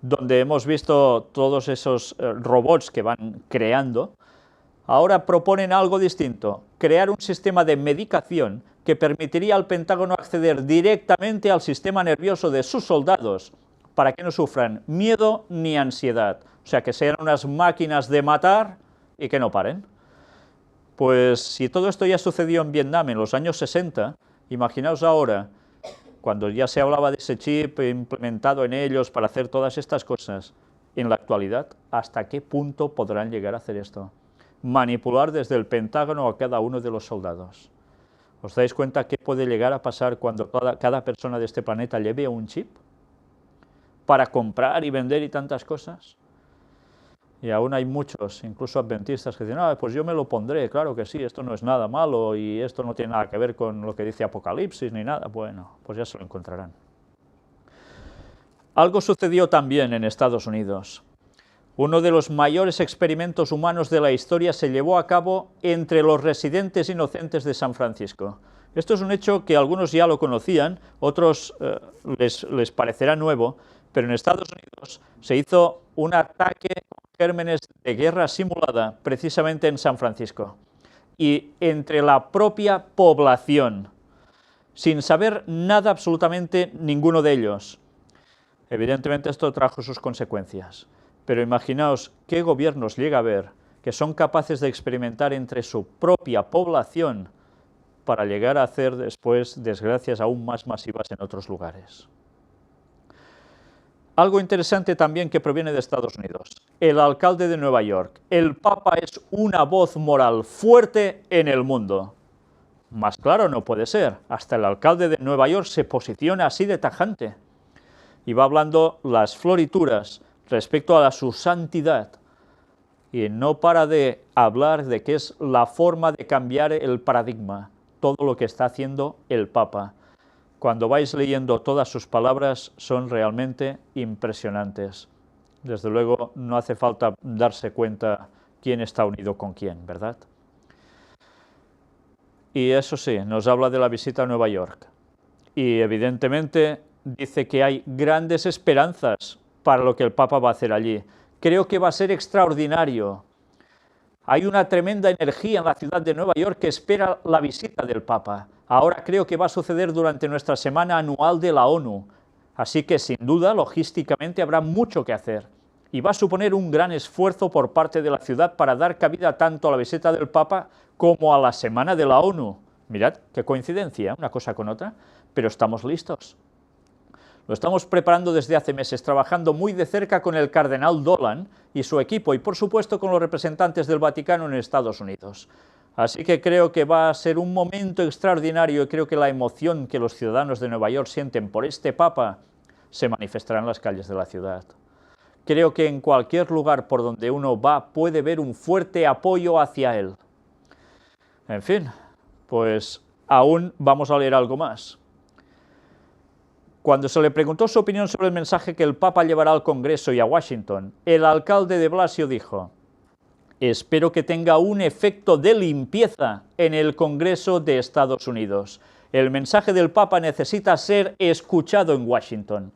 Speaker 1: donde hemos visto todos esos robots que van creando. Ahora proponen algo distinto, crear un sistema de medicación que permitiría al Pentágono acceder directamente al sistema nervioso de sus soldados para que no sufran miedo ni ansiedad, o sea, que sean unas máquinas de matar y que no paren. Pues si todo esto ya sucedió en Vietnam en los años 60, imaginaos ahora, cuando ya se hablaba de ese chip implementado en ellos para hacer todas estas cosas, en la actualidad, ¿hasta qué punto podrán llegar a hacer esto? Manipular desde el Pentágono a cada uno de los soldados. ¿Os dais cuenta qué puede llegar a pasar cuando cada persona de este planeta lleve un chip para comprar y vender y tantas cosas? Y aún hay muchos, incluso adventistas, que dicen, ah, pues yo me lo pondré, claro que sí, esto no es nada malo y esto no tiene nada que ver con lo que dice Apocalipsis ni nada. Bueno, pues ya se lo encontrarán. Algo sucedió también en Estados Unidos. Uno de los mayores experimentos humanos de la historia se llevó a cabo entre los residentes inocentes de San Francisco. Esto es un hecho que algunos ya lo conocían, otros les parecerá nuevo, pero en Estados Unidos se hizo un ataque con gérmenes de guerra simulada precisamente en San Francisco. Y entre la propia población, sin saber nada absolutamente ninguno de ellos. Evidentemente esto trajo sus consecuencias. Pero imaginaos qué gobiernos llega a haber que son capaces de experimentar entre su propia población para llegar a hacer después desgracias aún más masivas en otros lugares. Algo interesante también que proviene de Estados Unidos. El alcalde de Nueva York. El Papa es una voz moral fuerte en el mundo. Más claro no puede ser. Hasta el alcalde de Nueva York se posiciona así de tajante. Y va hablando las florituras respecto a su santidad, y no para de hablar de que es la forma de cambiar el paradigma, todo lo que está haciendo el Papa. Cuando vais leyendo todas sus palabras son realmente impresionantes. Desde luego no hace falta darse cuenta quién está unido con quién, ¿verdad? Y eso sí, nos habla de la visita a Nueva York. Y evidentemente dice que hay grandes esperanzas para lo que el Papa va a hacer allí. Creo que va a ser extraordinario. Hay una tremenda energía en la ciudad de Nueva York que espera la visita del Papa. Ahora creo que va a suceder durante nuestra semana anual de la ONU. Así que sin duda, logísticamente, habrá mucho que hacer. Y va a suponer un gran esfuerzo por parte de la ciudad para dar cabida tanto a la visita del Papa como a la semana de la ONU. Mirad, qué coincidencia, una cosa con otra, pero estamos listos. Lo estamos preparando desde hace meses, trabajando muy de cerca con el cardenal Dolan y su equipo, y por supuesto con los representantes del Vaticano en Estados Unidos. Así que creo que va a ser un momento extraordinario y creo que la emoción que los ciudadanos de Nueva York sienten por este Papa se manifestará en las calles de la ciudad. Creo que en cualquier lugar por donde uno va puede ver un fuerte apoyo hacia él. En fin, pues aún vamos a leer algo más. Cuando se le preguntó su opinión sobre el mensaje que el Papa llevará al Congreso y a Washington, el alcalde de Blasio dijo: espero que tenga un efecto de limpieza en el Congreso de Estados Unidos. El mensaje del Papa necesita ser escuchado en Washington.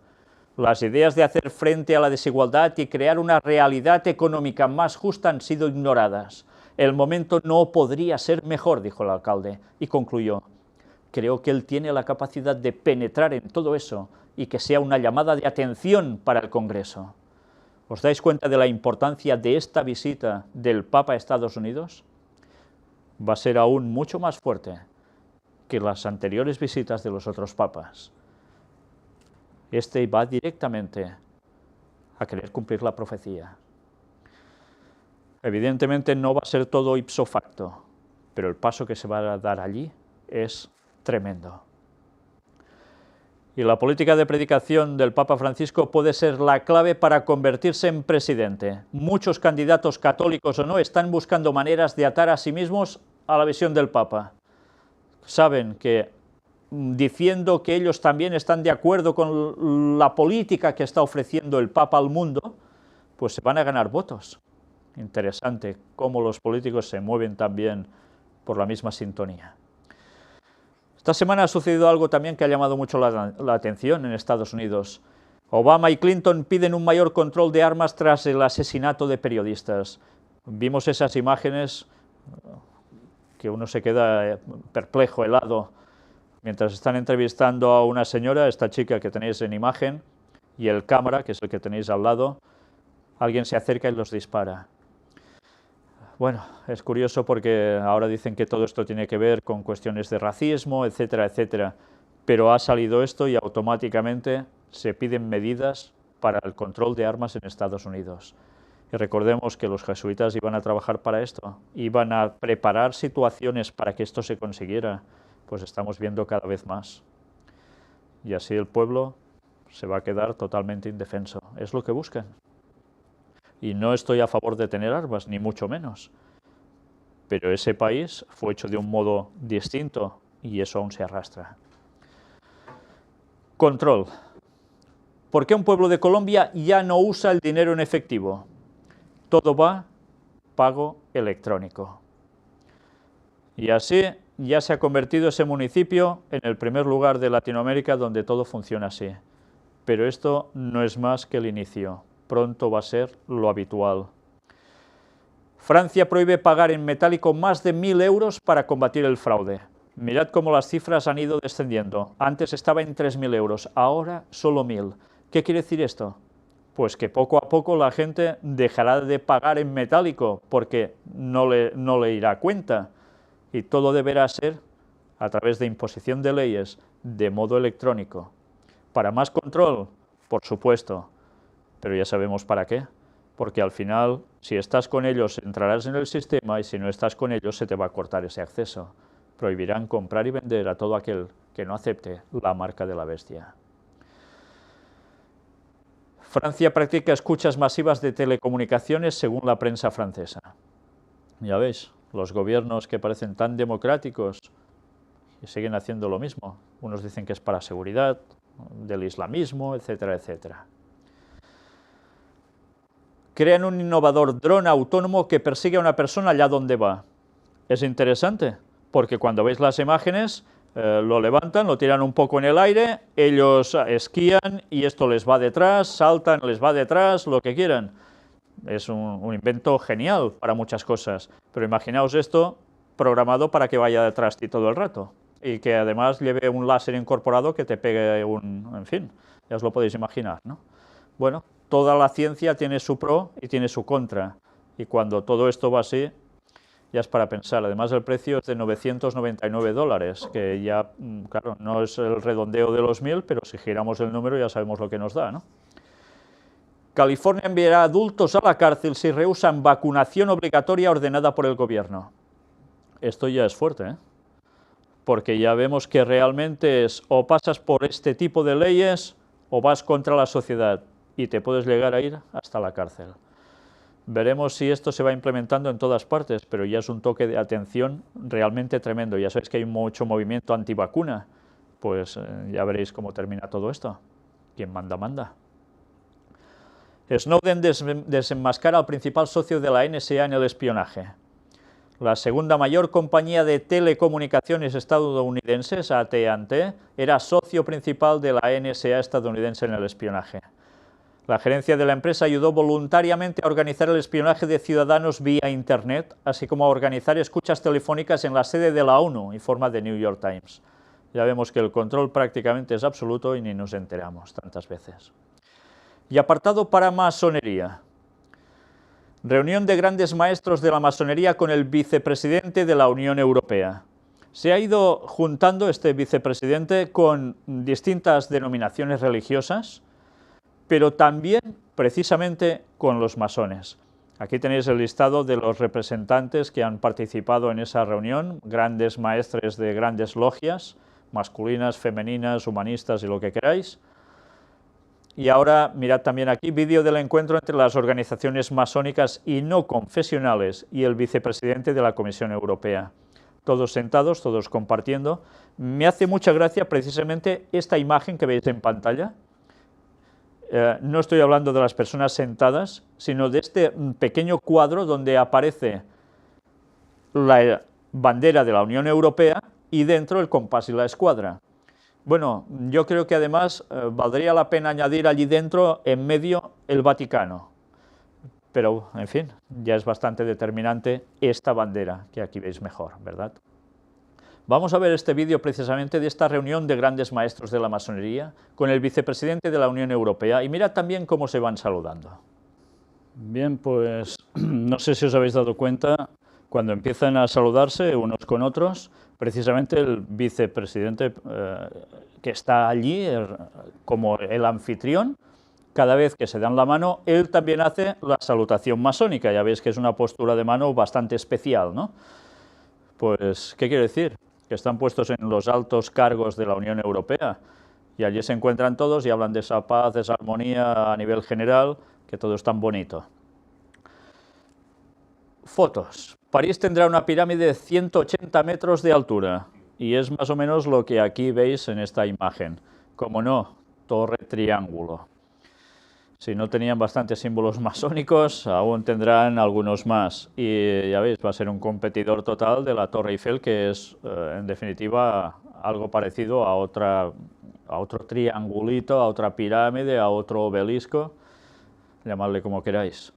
Speaker 1: Las ideas de hacer frente a la desigualdad y crear una realidad económica más justa han sido ignoradas. El momento no podría ser mejor, dijo el alcalde, y concluyó: creo que él tiene la capacidad de penetrar en todo eso y que sea una llamada de atención para el Congreso. ¿Os dais cuenta de la importancia de esta visita del Papa a Estados Unidos? Va a ser aún mucho más fuerte que las anteriores visitas de los otros papas. Este va directamente a querer cumplir la profecía. Evidentemente no va a ser todo ipso facto, pero el paso que se va a dar allí es tremendo. Y la política de predicación del Papa Francisco puede ser la clave para convertirse en presidente. Muchos candidatos, católicos o no, están buscando maneras de atar a sí mismos a la visión del Papa. Saben que diciendo que ellos también están de acuerdo con la política que está ofreciendo el Papa al mundo, pues se van a ganar votos. Interesante cómo los políticos se mueven también por la misma sintonía. Esta semana ha sucedido algo también que ha llamado mucho la atención en Estados Unidos. Obama y Clinton piden un mayor control de armas tras el asesinato de periodistas. Vimos esas imágenes que uno se queda perplejo, helado, mientras están entrevistando a una señora, esta chica que tenéis en imagen, y el cámara, que es el que tenéis al lado, alguien se acerca y los dispara. Bueno, es curioso porque ahora dicen que todo esto tiene que ver con cuestiones de racismo, etcétera, etcétera, pero ha salido esto y automáticamente se piden medidas para el control de armas en Estados Unidos. Y recordemos que los jesuitas iban a trabajar para esto, iban a preparar situaciones para que esto se consiguiera, pues estamos viendo cada vez más. Y así el pueblo se va a quedar totalmente indefenso. Es lo que buscan. Y no estoy a favor de tener armas, ni mucho menos. Pero ese país fue hecho de un modo distinto y eso aún se arrastra. Control. ¿Por qué un pueblo de Colombia ya no usa el dinero en efectivo? Todo va pago electrónico. Y así ya se ha convertido ese municipio en el primer lugar de Latinoamérica donde todo funciona así. Pero esto no es más que el inicio. Pronto va a ser lo habitual. Francia prohíbe pagar en metálico más de 1.000 euros para combatir el fraude. Mirad cómo las cifras han ido descendiendo. Antes estaba en 3.000 euros, ahora solo 1.000. ¿Qué quiere decir esto? Pues que poco a poco la gente dejará de pagar en metálico porque no le irá a cuenta. Y todo deberá ser a través de imposición de leyes de modo electrónico. ¿Para más control? Por supuesto. Pero ya sabemos para qué, porque al final, si estás con ellos, entrarás en el sistema y si no estás con ellos, se te va a cortar ese acceso. Prohibirán comprar y vender a todo aquel que no acepte la marca de la bestia. Francia practica escuchas masivas de telecomunicaciones según la prensa francesa. Ya veis, los gobiernos que parecen tan democráticos y siguen haciendo lo mismo. Unos dicen que es para seguridad, del islamismo, etcétera, etcétera. Crean un innovador dron autónomo que persigue a una persona allá donde va. Es interesante, porque cuando veis las imágenes, lo levantan, lo tiran un poco en el aire, ellos esquían y esto les va detrás, saltan, les va detrás, lo que quieran. Es un invento genial para muchas cosas, pero imaginaos esto programado para que vaya detrás de ti todo el rato y que además lleve un láser incorporado que te pegue en fin, ya os lo podéis imaginar, ¿no? Bueno, toda la ciencia tiene su pro y tiene su contra, y cuando todo esto va así, ya es para pensar. Además el precio es de $999, que ya, claro, no es el redondeo de los 1.000, pero si giramos el número ya sabemos lo que nos da, ¿no? California enviará adultos a la cárcel si rehusan vacunación obligatoria ordenada por el gobierno. Esto ya es fuerte, ¿eh? Porque ya vemos que realmente es o pasas por este tipo de leyes o vas contra la sociedad y te puedes llegar a ir hasta la cárcel. Veremos si esto se va implementando en todas partes, pero ya es un toque de atención realmente tremendo. Ya sabéis que hay mucho movimiento antivacuna, pues ya veréis cómo termina todo esto. Quien manda, manda. Snowden desenmascara al principal socio de la NSA en el espionaje. La segunda mayor compañía de telecomunicaciones estadounidenses, AT&T, era socio principal de la NSA estadounidense en el espionaje. La gerencia de la empresa ayudó voluntariamente a organizar el espionaje de ciudadanos vía Internet, así como a organizar escuchas telefónicas en la sede de la ONU, informa The New York Times. Ya vemos que el control prácticamente es absoluto y ni nos enteramos tantas veces. Y apartado para masonería. Reunión de grandes maestros de la masonería con el vicepresidente de la Unión Europea. Se ha ido juntando este vicepresidente con distintas denominaciones religiosas, pero también precisamente con los masones. Aquí tenéis el listado de los representantes que han participado en esa reunión, grandes maestres de grandes logias, masculinas, femeninas, humanistas y lo que queráis. Y ahora mirad también aquí vídeo del encuentro entre las organizaciones masónicas y no confesionales y el vicepresidente de la Comisión Europea. todos sentados, todos compartiendo. Me hace mucha gracia precisamente esta imagen que veis en pantalla. No estoy hablando de las personas sentadas, sino de este pequeño cuadro donde aparece la bandera de la Unión Europea y dentro el compás y la escuadra. Bueno, yo creo que además valdría la pena añadir allí dentro, en medio, el Vaticano. Pero, en fin, ya es bastante determinante esta bandera, que aquí veis mejor, ¿verdad? Vamos a ver este vídeo precisamente de esta reunión de grandes maestros de la masonería con el vicepresidente de la Unión Europea, y mirad también cómo se van saludando. Bien, pues no sé si os habéis dado cuenta, cuando empiezan a saludarse unos con otros, precisamente el vicepresidente que está allí como el anfitrión, cada vez que se dan la mano, él también hace la salutación masónica. Ya veis que es una postura de mano bastante especial, ¿no? Pues, ¿qué quiere decir? Que están puestos en los altos cargos de la Unión Europea, y allí se encuentran todos y hablan de esa paz, de esa armonía a nivel general, que todo es tan bonito. Fotos. París tendrá una pirámide de 180 metros de altura, y es más o menos lo que aquí veis en esta imagen. Como no, torre triángulo. Si no tenían bastantes símbolos masónicos, aún tendrán algunos más. Y ya veis, va a ser un competidor total de la Torre Eiffel, que es, en definitiva, algo parecido a otro triangulito, a otra pirámide, a otro obelisco, llamadle como queráis.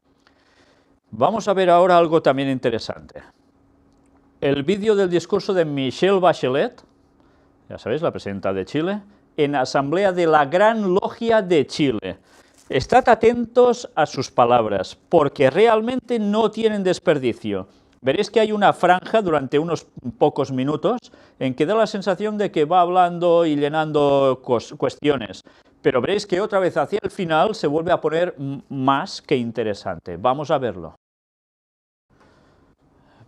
Speaker 1: Vamos a ver ahora algo también interesante. El vídeo del discurso de Michelle Bachelet, ya sabéis, la presidenta de Chile, en asamblea de la Gran Logia de Chile. Estad atentos a sus palabras, porque realmente no tienen desperdicio. Veréis que hay una franja durante unos pocos minutos en que da la sensación de que va hablando y llenando cuestiones, pero veréis que otra vez hacia el final se vuelve a poner más que interesante. Vamos a verlo.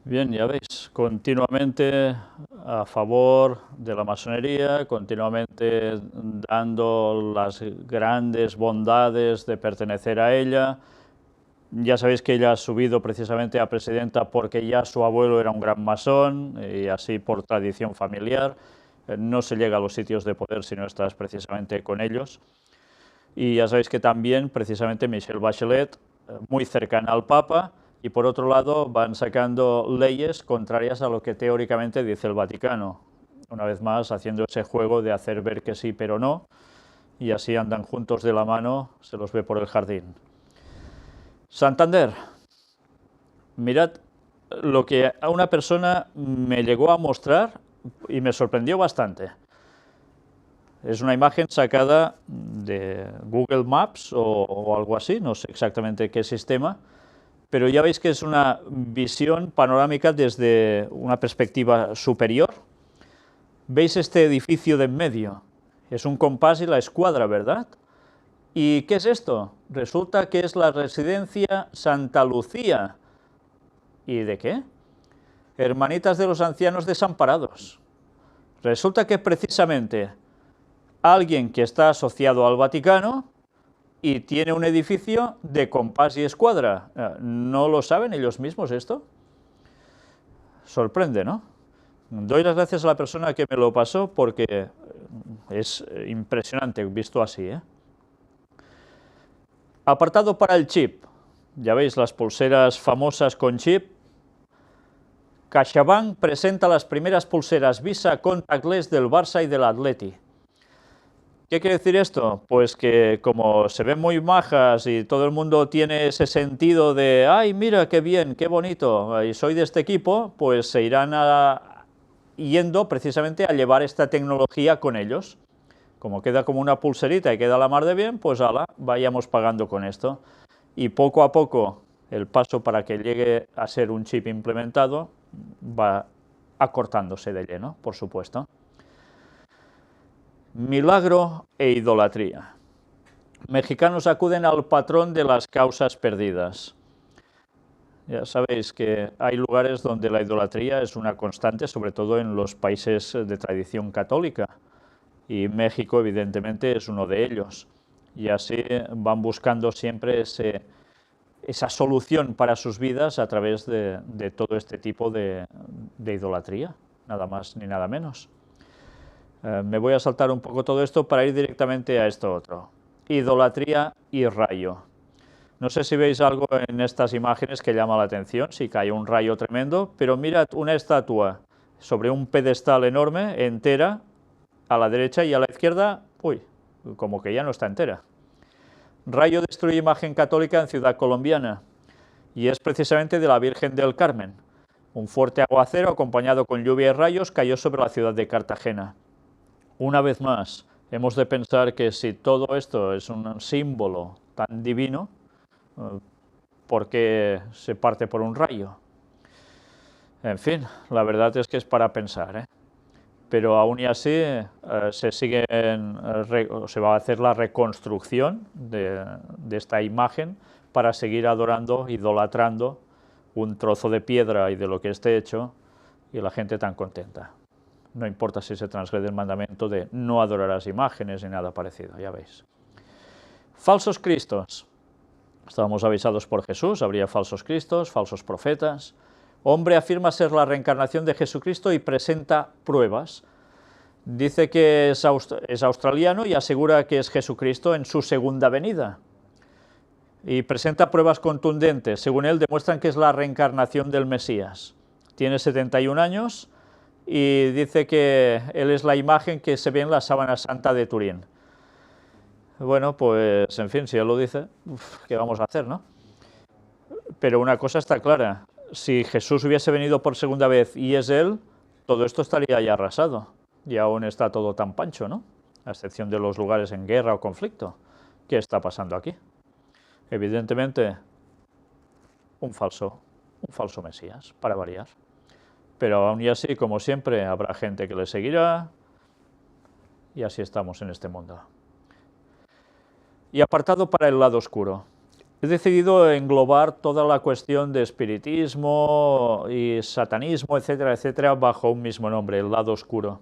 Speaker 1: Bien, ya veis, continuamente a favor de la masonería, continuamente dando las grandes bondades de pertenecer a ella. Ya sabéis que ella ha subido precisamente a presidenta porque ya su abuelo era un gran masón, y así por tradición familiar. No se llega a los sitios de poder si no estás precisamente con ellos. Y ya sabéis que también precisamente Michelle Bachelet, muy cercana al Papa, y por otro lado van sacando leyes contrarias a lo que teóricamente dice el Vaticano. Una vez más haciendo ese juego de hacer ver que sí pero no, y así andan juntos de la mano, se los ve por el jardín. Santander. Mirad lo que a una persona me llegó a mostrar y me sorprendió bastante. Es una imagen sacada de Google Maps o algo así, no sé exactamente qué sistema, pero ya veis que es una visión panorámica desde una perspectiva superior. ¿Veis este edificio de en medio? Es un compás y la escuadra, ¿verdad? ¿Y qué es esto? Resulta que es la residencia Santa Lucía. ¿Y de qué? Hermanitas de los Ancianos Desamparados. Resulta que precisamente alguien que está asociado al Vaticano y tiene un edificio de compás y escuadra. ¿No lo saben ellos mismos esto? Sorprende, ¿no? Doy las gracias a la persona que me lo pasó porque es impresionante visto así, ¿eh? Apartado para el chip. Ya veis las pulseras famosas con chip. CaixaBank presenta las primeras pulseras Visa Contactless del Barça y del Atleti. ¿Qué quiere decir esto? Pues que como se ven muy majas y todo el mundo tiene ese sentido de ¡ay, mira, qué bien, qué bonito! Y soy de este equipo, pues se irán yendo precisamente a llevar esta tecnología con ellos. Como queda como una pulserita y queda la mar de bien, pues ala, vayamos pagando con esto. Y poco a poco el paso para que llegue a ser un chip implementado va acortándose de lleno, por supuesto. Milagro e idolatría. Mexicanos acuden al patrón de las causas perdidas. Ya sabéis que hay lugares donde la idolatría es una constante, sobre todo en los países de tradición católica, y México evidentemente es uno de ellos, y así van buscando siempre esa solución para sus vidas a través de todo este tipo de idolatría. nada más ni nada menos. Me voy a saltar un poco todo esto para ir directamente a esto otro. Idolatría y rayo. No sé si veis algo en estas imágenes que llama la atención, sí que hay un rayo tremendo, pero mirad una estatua sobre un pedestal enorme, entera, a la derecha, y a la izquierda, uy, como que ya no está entera. Rayo destruye imagen católica en ciudad colombiana, y es precisamente de la Virgen del Carmen. Un fuerte aguacero acompañado con lluvia y rayos cayó sobre la ciudad de Cartagena. Una vez más, hemos de pensar que si todo esto es un símbolo tan divino, ¿por qué se parte por un rayo? En fin, la verdad es que es para pensar, ¿eh? Pero aún y así se va a hacer la reconstrucción de esta imagen para seguir adorando, idolatrando un trozo de piedra y de lo que esté hecho, y la gente tan contenta. No importa si se transgrede el mandamiento de no adorarás imágenes ni nada parecido, ya veis. Falsos cristos. Estábamos avisados por Jesús, habría falsos cristos, falsos profetas. Hombre afirma ser la reencarnación de Jesucristo y presenta pruebas. Dice que es australiano y asegura que es Jesucristo en su segunda venida. Y presenta pruebas contundentes. Según él, demuestran que es la reencarnación del Mesías. Tiene 71 años y dice que él es la imagen que se ve en la sábana santa de Turín. Bueno, pues, en fin, si él lo dice, ¿qué vamos a hacer, no? Pero una cosa está clara, si Jesús hubiese venido por segunda vez y es él, todo esto estaría ya arrasado, y aún está todo tan pancho, ¿no? A excepción de los lugares en guerra o conflicto. ¿Qué está pasando aquí? Evidentemente, un falso Mesías, para variar. Pero aún y así, como siempre, habrá gente que le seguirá, y así estamos en este mundo. Y apartado para el lado oscuro. He decidido englobar toda la cuestión de espiritismo y satanismo, etcétera, etcétera, bajo un mismo nombre, el lado oscuro.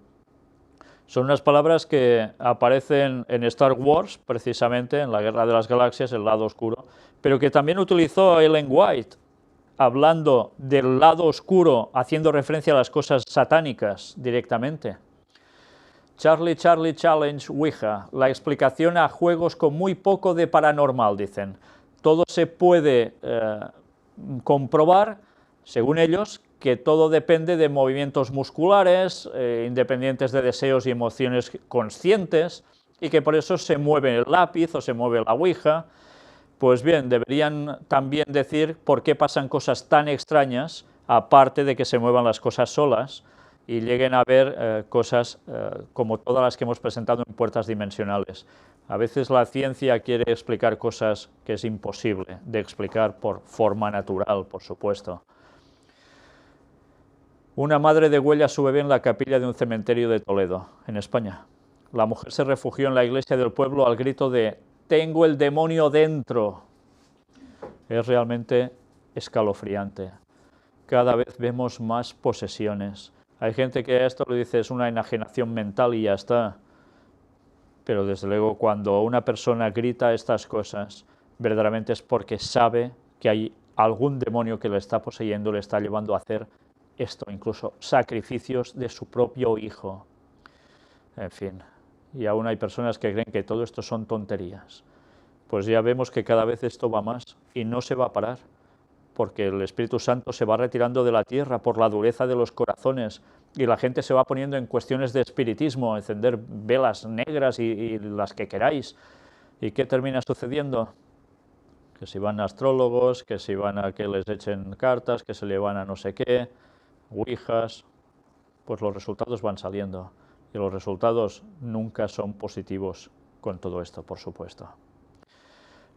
Speaker 1: Son unas palabras que aparecen en Star Wars, precisamente, en la Guerra de las Galaxias, el lado oscuro, pero que también utilizó Ellen White, hablando del lado oscuro, haciendo referencia a las cosas satánicas directamente. Charlie Challenge Ouija, la explicación a juegos con muy poco de paranormal, dicen. Todo se puede comprobar, según ellos, que todo depende de movimientos musculares, independientes de deseos y emociones conscientes, y que por eso se mueve el lápiz o se mueve la Ouija. Pues bien, deberían también decir por qué pasan cosas tan extrañas, aparte de que se muevan las cosas solas, y lleguen a ver cosas como todas las que hemos presentado en Puertas Dimensionales. A veces la ciencia quiere explicar cosas que es imposible de explicar por forma natural, por supuesto. Una madre degüella a su bebé en la capilla de un cementerio de Toledo, en España. La mujer se refugió en la iglesia del pueblo al grito de «¡Tengo el demonio dentro!». Es realmente escalofriante. Cada vez vemos más posesiones. Hay gente que a esto le dice es una enajenación mental y ya está. Pero desde luego cuando una persona grita estas cosas, verdaderamente es porque sabe que hay algún demonio que le está poseyendo, le está llevando a hacer esto, incluso sacrificios de su propio hijo. En fin, y aún hay personas que creen que todo esto son tonterías. Pues ya vemos que cada vez esto va más y no se va a parar, porque el Espíritu Santo se va retirando de la tierra por la dureza de los corazones y la gente se va poniendo en cuestiones de espiritismo, encender velas negras y las que queráis. ¿Y qué termina sucediendo? Que si van a astrólogos, que si van a que les echen cartas, que se le van a no sé qué, ouijas, pues los resultados van saliendo. Y los resultados nunca son positivos con todo esto, por supuesto.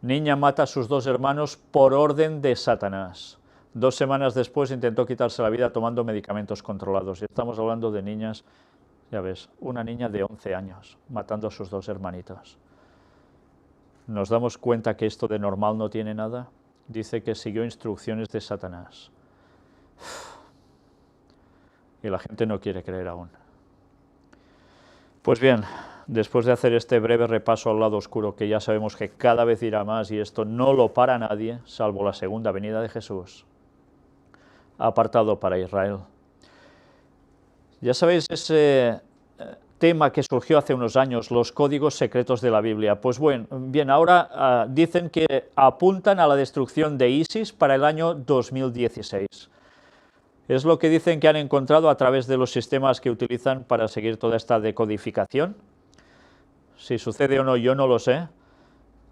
Speaker 1: Niña mata a sus dos hermanos por orden de Satanás. 2 semanas después intentó quitarse la vida tomando medicamentos controlados. Y estamos hablando de niñas, ya ves, una niña de 11 años matando a sus 2 hermanitos. ¿Nos damos cuenta que esto de normal no tiene nada? Dice que siguió instrucciones de Satanás. Y la gente no quiere creer aún. Pues bien, después de hacer este breve repaso al lado oscuro, que ya sabemos que cada vez irá más y esto no lo para nadie, salvo la segunda venida de Jesús, apartado para Israel. Ya sabéis ese tema que surgió hace unos años, los códigos secretos de la Biblia. Pues bueno, bien, ahora dicen que apuntan a la destrucción de ISIS para el año 2016. Es lo que dicen que han encontrado a través de los sistemas que utilizan para seguir toda esta decodificación. Si sucede o no, yo no lo sé,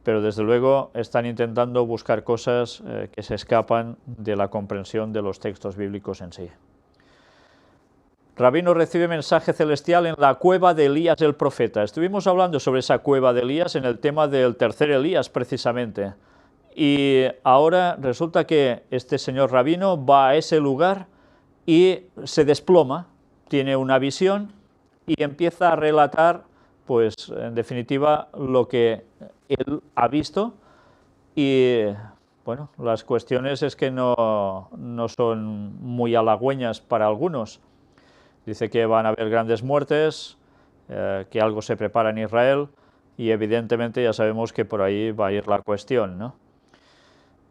Speaker 1: pero desde luego están intentando buscar cosas que se escapan de la comprensión de los textos bíblicos en sí. Rabino recibe mensaje celestial en la cueva de Elías el profeta. Estuvimos hablando sobre esa cueva de Elías en el tema del tercer Elías, precisamente. Y ahora resulta que este señor rabino va a ese lugar y se desploma, tiene una visión y empieza a relatar, pues, en definitiva, lo que él ha visto. Y, bueno, las cuestiones es que no son muy halagüeñas para algunos. Dice que van a haber grandes muertes, que algo se prepara en Israel y evidentemente ya sabemos que por ahí va a ir la cuestión, ¿no?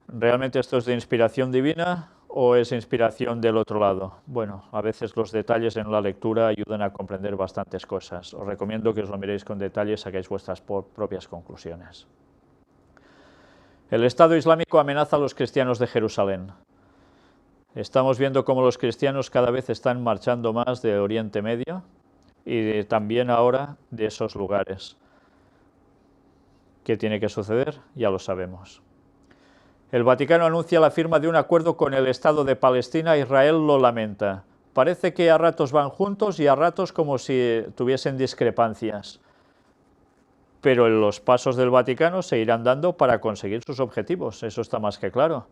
Speaker 1: ¿Realmente esto es de inspiración divina o es inspiración del otro lado? Bueno, a veces los detalles en la lectura ayudan a comprender bastantes cosas. Os recomiendo que os lo miréis con detalle y saquéis vuestras propias conclusiones. El Estado Islámico amenaza a los cristianos de Jerusalén. Estamos viendo cómo los cristianos cada vez están marchando más de Oriente Medio y también ahora de esos lugares. ¿Qué tiene que suceder? Ya lo sabemos. El Vaticano anuncia la firma de un acuerdo con el Estado de Palestina. Israel lo lamenta. Parece que a ratos van juntos y a ratos como si tuviesen discrepancias. Pero los pasos del Vaticano se irán dando para conseguir sus objetivos, eso está más que claro.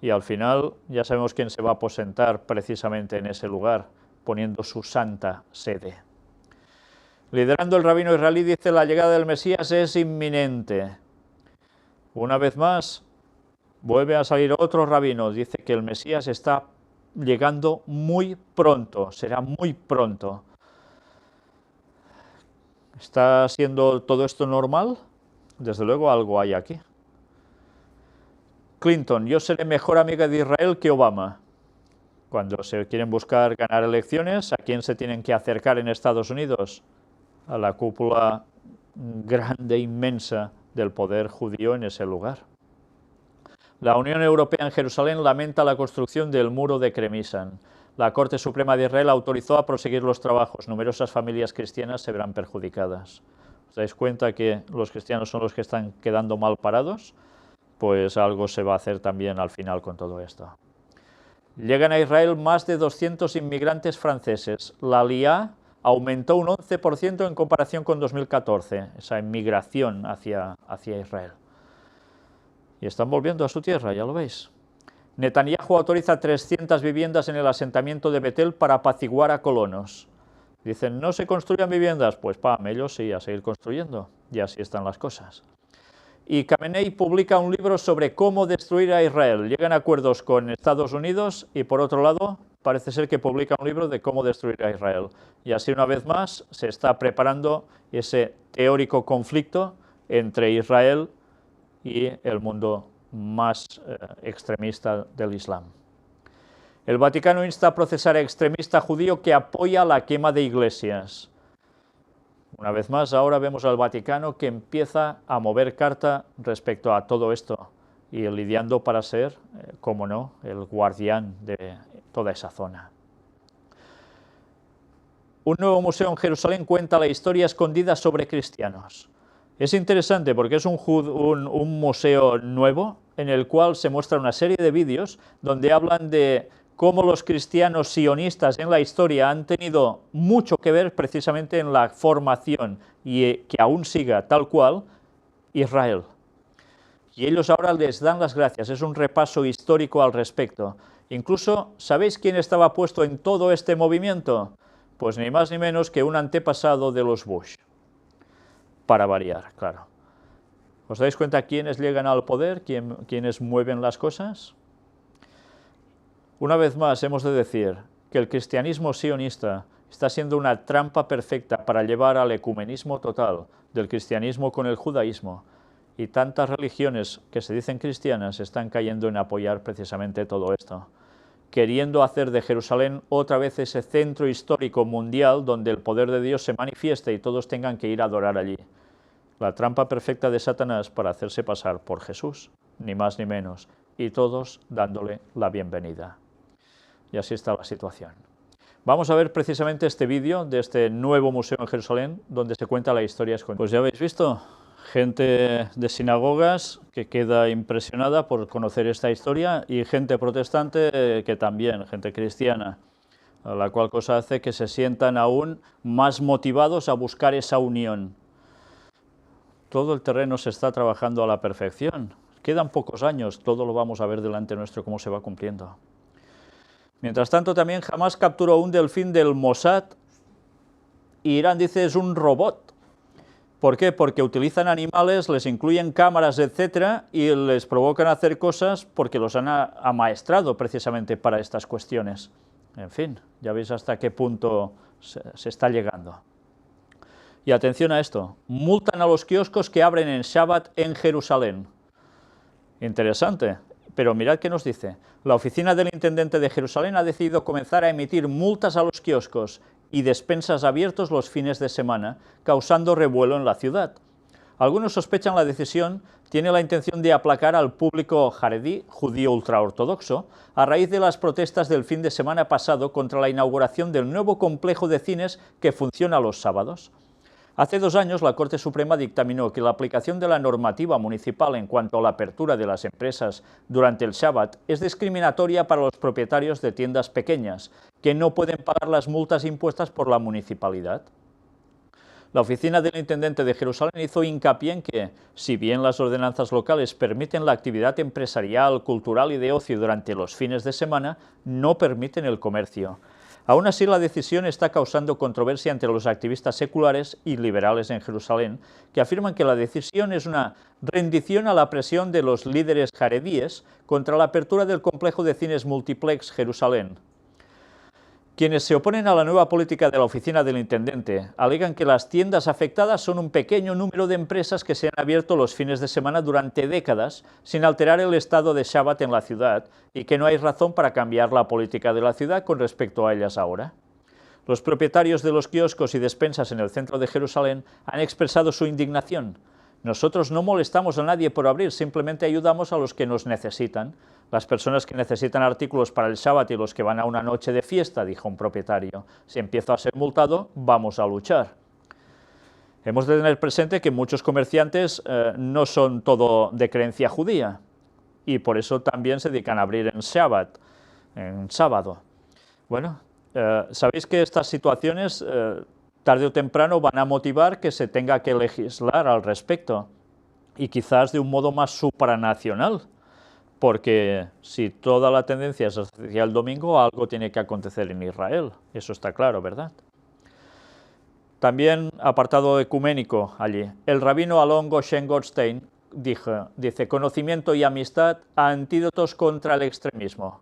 Speaker 1: Y al final ya sabemos quién se va a aposentar precisamente en ese lugar, poniendo su santa sede. Liderando el rabino israelí dice: la llegada del Mesías es inminente. Una vez más, vuelve a salir otro rabino, dice que el Mesías está llegando muy pronto, será muy pronto. ¿Está siendo todo esto normal? Desde luego algo hay aquí. Clinton: yo seré mejor amiga de Israel que Obama. Cuando se quieren buscar ganar elecciones, ¿a quién se tienen que acercar en Estados Unidos? A la cúpula grande, inmensa del poder judío en ese lugar. La Unión Europea en Jerusalén lamenta la construcción del muro de Cremisan. La Corte Suprema de Israel autorizó a proseguir los trabajos. Numerosas familias cristianas se verán perjudicadas. ¿Os dais cuenta que los cristianos son los que están quedando mal parados? Pues algo se va a hacer también al final con todo esto. Llegan a Israel más de 200 inmigrantes franceses. La Aliyá aumentó un 11% en comparación con 2014, esa inmigración hacia Israel. Y están volviendo a su tierra, ya lo veis. Netanyahu autoriza 300 viviendas en el asentamiento de Betel para apaciguar a colonos. Dicen: no se construyan viviendas. Pues ellos sí, a seguir construyendo. Y así están las cosas. Y Khamenei publica un libro sobre cómo destruir a Israel. Llegan a acuerdos con Estados Unidos y, por otro lado, parece ser que publica un libro de cómo destruir a Israel. Y así, una vez más, se está preparando ese teórico conflicto entre Israel y el mundo más extremista del Islam. El Vaticano insta a procesar a extremista judío que apoya la quema de iglesias. Una vez más, ahora vemos al Vaticano que empieza a mover carta respecto a todo esto y lidiando para ser, como no, el guardián de toda esa zona. Un nuevo museo en Jerusalén cuenta la historia escondida sobre cristianos. Es interesante porque es un museo nuevo en el cual se muestra una serie de vídeos donde hablan de cómo los cristianos sionistas en la historia han tenido mucho que ver precisamente en la formación y que aún siga tal cual Israel. Y ellos ahora les dan las gracias, es un repaso histórico al respecto. Incluso, ¿sabéis quién estaba puesto en todo este movimiento? Pues ni más ni menos que un antepasado de los Bush. Para variar, claro. ¿Os dais cuenta quiénes llegan al poder, quiénes mueven las cosas? Una vez más, hemos de decir que el cristianismo sionista está siendo una trampa perfecta para llevar al ecumenismo total del cristianismo con el judaísmo, y tantas religiones que se dicen cristianas están cayendo en apoyar precisamente todo esto. queriendo hacer de Jerusalén otra vez ese centro histórico mundial donde el poder de Dios se manifieste y todos tengan que ir a adorar allí. La trampa perfecta de Satanás para hacerse pasar por Jesús, ni más ni menos, y todos dándole la bienvenida. Y así está la situación. Vamos a ver precisamente este vídeo de este nuevo museo en Jerusalén, donde se cuenta la historia escondida. Pues ya habéis visto, gente de sinagogas que queda impresionada por conocer esta historia y gente protestante que también, gente cristiana, la cual cosa hace que se sientan aún más motivados a buscar esa unión. Todo el terreno se está trabajando a la perfección. Quedan pocos años, todo lo vamos a ver delante nuestro cómo se va cumpliendo. Mientras tanto, también Hamas capturó un delfín del Mossad y Irán dice es un robot. ¿Por qué? Porque utilizan animales, les incluyen cámaras, etcétera, y les provocan a hacer cosas porque los han amaestrado precisamente para estas cuestiones. En fin, ya veis hasta qué punto se está llegando. Y atención a esto, multan a los kioscos que abren en Shabbat en Jerusalén. Interesante, pero mirad qué nos dice. La oficina del intendente de Jerusalén ha decidido comenzar a emitir multas a los kioscos y despensas abiertos los fines de semana, causando revuelo en la ciudad. Algunos sospechan la decisión tiene la intención de aplacar al público jaredí, judío ultraortodoxo, a raíz de las protestas del fin de semana pasado contra la inauguración del nuevo complejo de cines que funciona los sábados. Hace 2 años, la Corte Suprema dictaminó que la aplicación de la normativa municipal en cuanto a la apertura de las empresas durante el Shabbat es discriminatoria para los propietarios de tiendas pequeñas, que no pueden pagar las multas impuestas por la municipalidad. La oficina del intendente de Jerusalén hizo hincapié en que, si bien las ordenanzas locales permiten la actividad empresarial, cultural y de ocio durante los fines de semana, no permiten el comercio. Aún así, la decisión está causando controversia entre los activistas seculares y liberales en Jerusalén, que afirman que la decisión es una rendición a la presión de los líderes jaredíes contra la apertura del complejo de cines Multiplex Jerusalén. Quienes se oponen a la nueva política de la oficina del intendente alegan que las tiendas afectadas son un pequeño número de empresas que se han abierto los fines de semana durante décadas sin alterar el estado de Shabbat en la ciudad y que no hay razón para cambiar la política de la ciudad con respecto a ellas ahora. Los propietarios de los kioscos y despensas en el centro de Jerusalén han expresado su indignación. Nosotros no molestamos a nadie por abrir, simplemente ayudamos a los que nos necesitan. Las personas que necesitan artículos para el Shabbat y los que van a una noche de fiesta, dijo un propietario. Si empiezo a ser multado, vamos a luchar. Hemos de tener presente que muchos comerciantes no son todo de creencia judía y por eso también se dedican a abrir en Shabbat, en sábado. Bueno, sabéis que estas situaciones tarde o temprano van a motivar que se tenga que legislar al respecto y quizás de un modo más supranacional. Porque si toda la tendencia es hacia el domingo, algo tiene que acontecer en Israel. Eso está claro, ¿verdad? También apartado ecuménico allí. El rabino Alon Goshen Goldstein dice, conocimiento y amistad, antídotos contra el extremismo.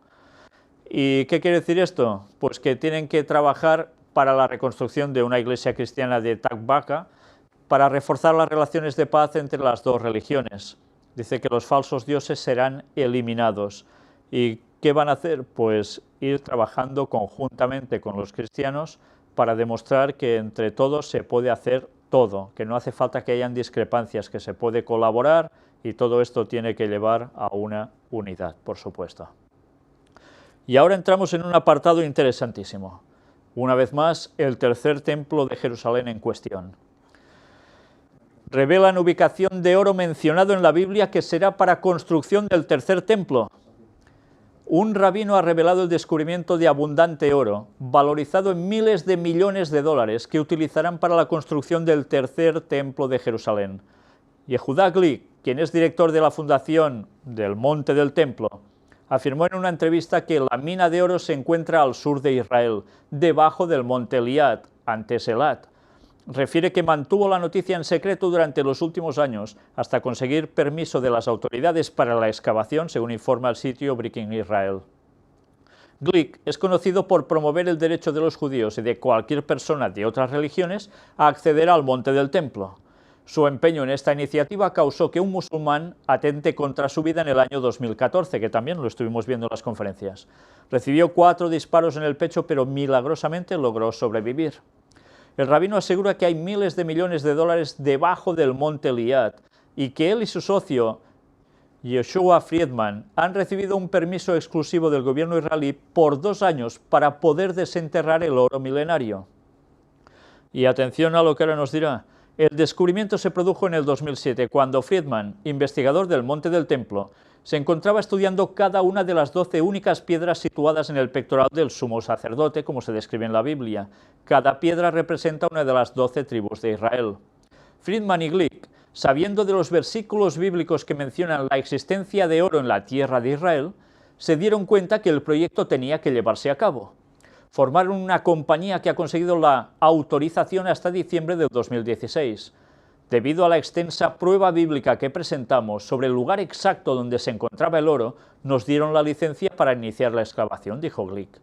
Speaker 1: ¿Y qué quiere decir esto? Pues que tienen que trabajar para la reconstrucción de una iglesia cristiana de Takbaka, para reforzar las relaciones de paz entre las dos religiones. Dice que los falsos dioses serán eliminados. ¿Y qué van a hacer? Pues ir trabajando conjuntamente con los cristianos para demostrar que entre todos se puede hacer todo, que no hace falta que hayan discrepancias, que se puede colaborar y todo esto tiene que llevar a una unidad, por supuesto. Y ahora entramos en un apartado interesantísimo. Una vez más, el tercer templo de Jerusalén en cuestión. Revelan ubicación de oro mencionado en la Biblia que será para construcción del tercer templo. Un rabino ha revelado el descubrimiento de abundante oro, valorizado en miles de millones de dólares, que utilizarán para la construcción del tercer templo de Jerusalén. Yehuda Glick, quien es director de la fundación del Monte del Templo, afirmó en una entrevista que la mina de oro se encuentra al sur de Israel, debajo del monte Eliad, antes Elat. Refiere que mantuvo la noticia en secreto durante los últimos años, hasta conseguir permiso de las autoridades para la excavación, según informa el sitio Breaking Israel. Glick es conocido por promover el derecho de los judíos y de cualquier persona de otras religiones a acceder al monte del templo. Su empeño en esta iniciativa causó que un musulmán atente contra su vida en el año 2014, que también lo estuvimos viendo en las conferencias. Recibió 4 disparos en el pecho, pero milagrosamente logró sobrevivir. El rabino asegura que hay miles de millones de dólares debajo del monte Eliad y que él y su socio, Yoshua Friedman, han recibido un permiso exclusivo del gobierno israelí por 2 años para poder desenterrar el oro milenario. Y atención a lo que ahora nos dirá. El descubrimiento se produjo en el 2007, cuando Friedman, investigador del Monte del Templo, se encontraba estudiando cada una de las 12 únicas piedras situadas en el pectoral del sumo sacerdote, como se describe en la Biblia. Cada piedra representa una de las 12 tribus de Israel. Friedman y Glick, sabiendo de los versículos bíblicos que mencionan la existencia de oro en la tierra de Israel, se dieron cuenta que el proyecto tenía que llevarse a cabo. Formaron una compañía que ha conseguido la autorización hasta diciembre de 2016. Debido a la extensa prueba bíblica que presentamos sobre el lugar exacto donde se encontraba el oro, nos dieron la licencia para iniciar la excavación, dijo Glick.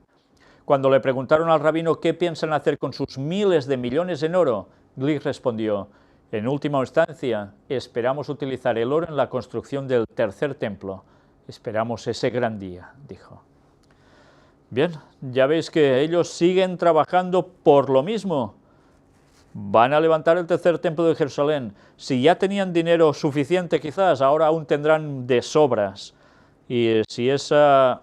Speaker 1: Cuando le preguntaron al rabino qué piensan hacer con sus miles de millones en oro, Glick respondió: en última instancia, esperamos utilizar el oro en la construcción del tercer templo. Esperamos ese gran día, dijo. Bien, ya veis que ellos siguen trabajando por lo mismo. Van a levantar el tercer templo de Jerusalén. Si ya tenían dinero suficiente quizás, ahora aún tendrán de sobras. Y si esa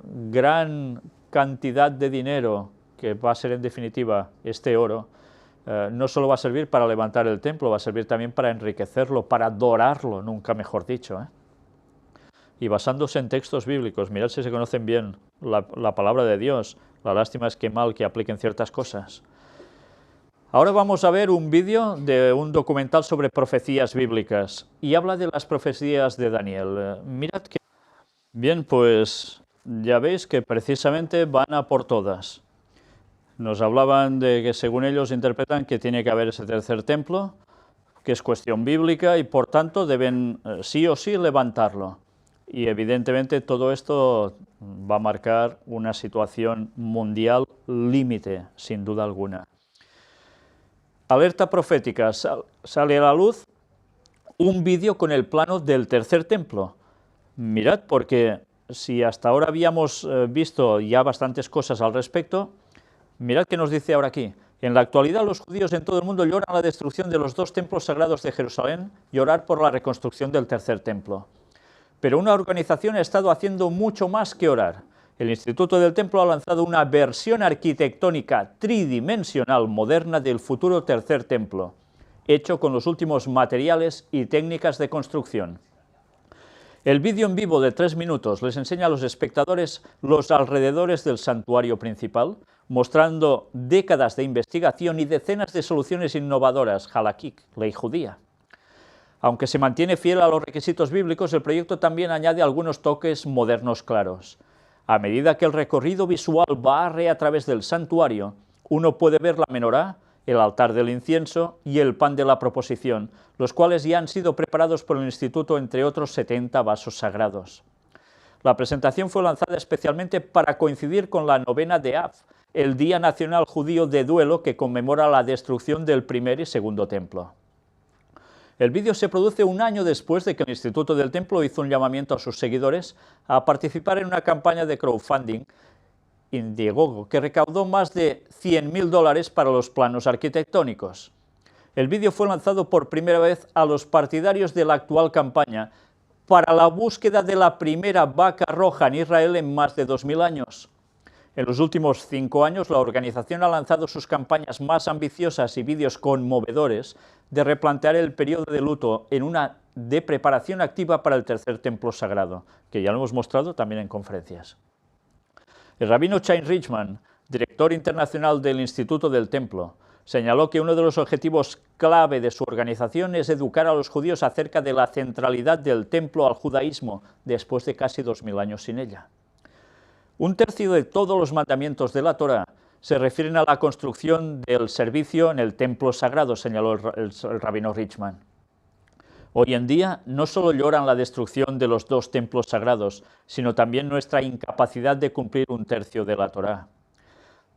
Speaker 1: gran cantidad de dinero, que va a ser en definitiva este oro, no solo va a servir para levantar el templo, va a servir también para enriquecerlo, para adorarlo, nunca mejor dicho, Y basándose en textos bíblicos, mirad si se conocen bien la palabra de Dios. La lástima es que mal que apliquen ciertas cosas. Ahora vamos a ver un vídeo de un documental sobre profecías bíblicas y habla de las profecías de Daniel. Mirad que... Bien, pues ya veis que precisamente van a por todas. Nos hablaban de que según ellos interpretan que tiene que haber ese tercer templo, que es cuestión bíblica y por tanto deben sí o sí levantarlo. Y evidentemente todo esto va a marcar una situación mundial límite, sin duda alguna. Alerta profética, sale a la luz un vídeo con el plano del tercer templo. Mirad, porque si hasta ahora habíamos visto ya bastantes cosas al respecto, mirad qué nos dice ahora aquí. En la actualidad los judíos en todo el mundo lloran la destrucción de los 2 templos sagrados de Jerusalén y orar por la reconstrucción del tercer templo. Pero una organización ha estado haciendo mucho más que orar. El Instituto del Templo ha lanzado una versión arquitectónica tridimensional moderna del futuro tercer templo, hecho con los últimos materiales y técnicas de construcción. El vídeo en vivo de 3 minutos les enseña a los espectadores los alrededores del santuario principal, mostrando décadas de investigación y decenas de soluciones innovadoras, halakhic, ley judía. Aunque se mantiene fiel a los requisitos bíblicos, el proyecto también añade algunos toques modernos claros. A medida que el recorrido visual barre a través del santuario, uno puede ver la menorá, el altar del incienso y el pan de la proposición, los cuales ya han sido preparados por el Instituto, entre otros 70 vasos sagrados. La presentación fue lanzada especialmente para coincidir con la novena de Av, el Día Nacional Judío de Duelo que conmemora la destrucción del primer y segundo templo. El vídeo se produce un año después de que el Instituto del Templo hizo un llamamiento a sus seguidores a participar en una campaña de crowdfunding Indiegogo que recaudó más de $100.000 para los planos arquitectónicos. El vídeo fue lanzado por primera vez a los partidarios de la actual campaña para la búsqueda de la primera vaca roja en Israel en más de 2000 años. En los últimos 5 años, la organización ha lanzado sus campañas más ambiciosas y vídeos conmovedores de replantear el periodo de luto en una de preparación activa para el tercer templo sagrado, que ya lo hemos mostrado también en conferencias. El rabino Chaim Richman, director internacional del Instituto del Templo, señaló que uno de los objetivos clave de su organización es educar a los judíos acerca de la centralidad del templo al judaísmo después de casi 2000 años sin ella. 1/3 de todos los mandamientos de la Torá se refieren a la construcción del servicio en el templo sagrado, señaló el rabino Richman. Hoy en día no solo lloran la destrucción de los 2 templos sagrados, sino también nuestra incapacidad de cumplir 1/3 de la Torá.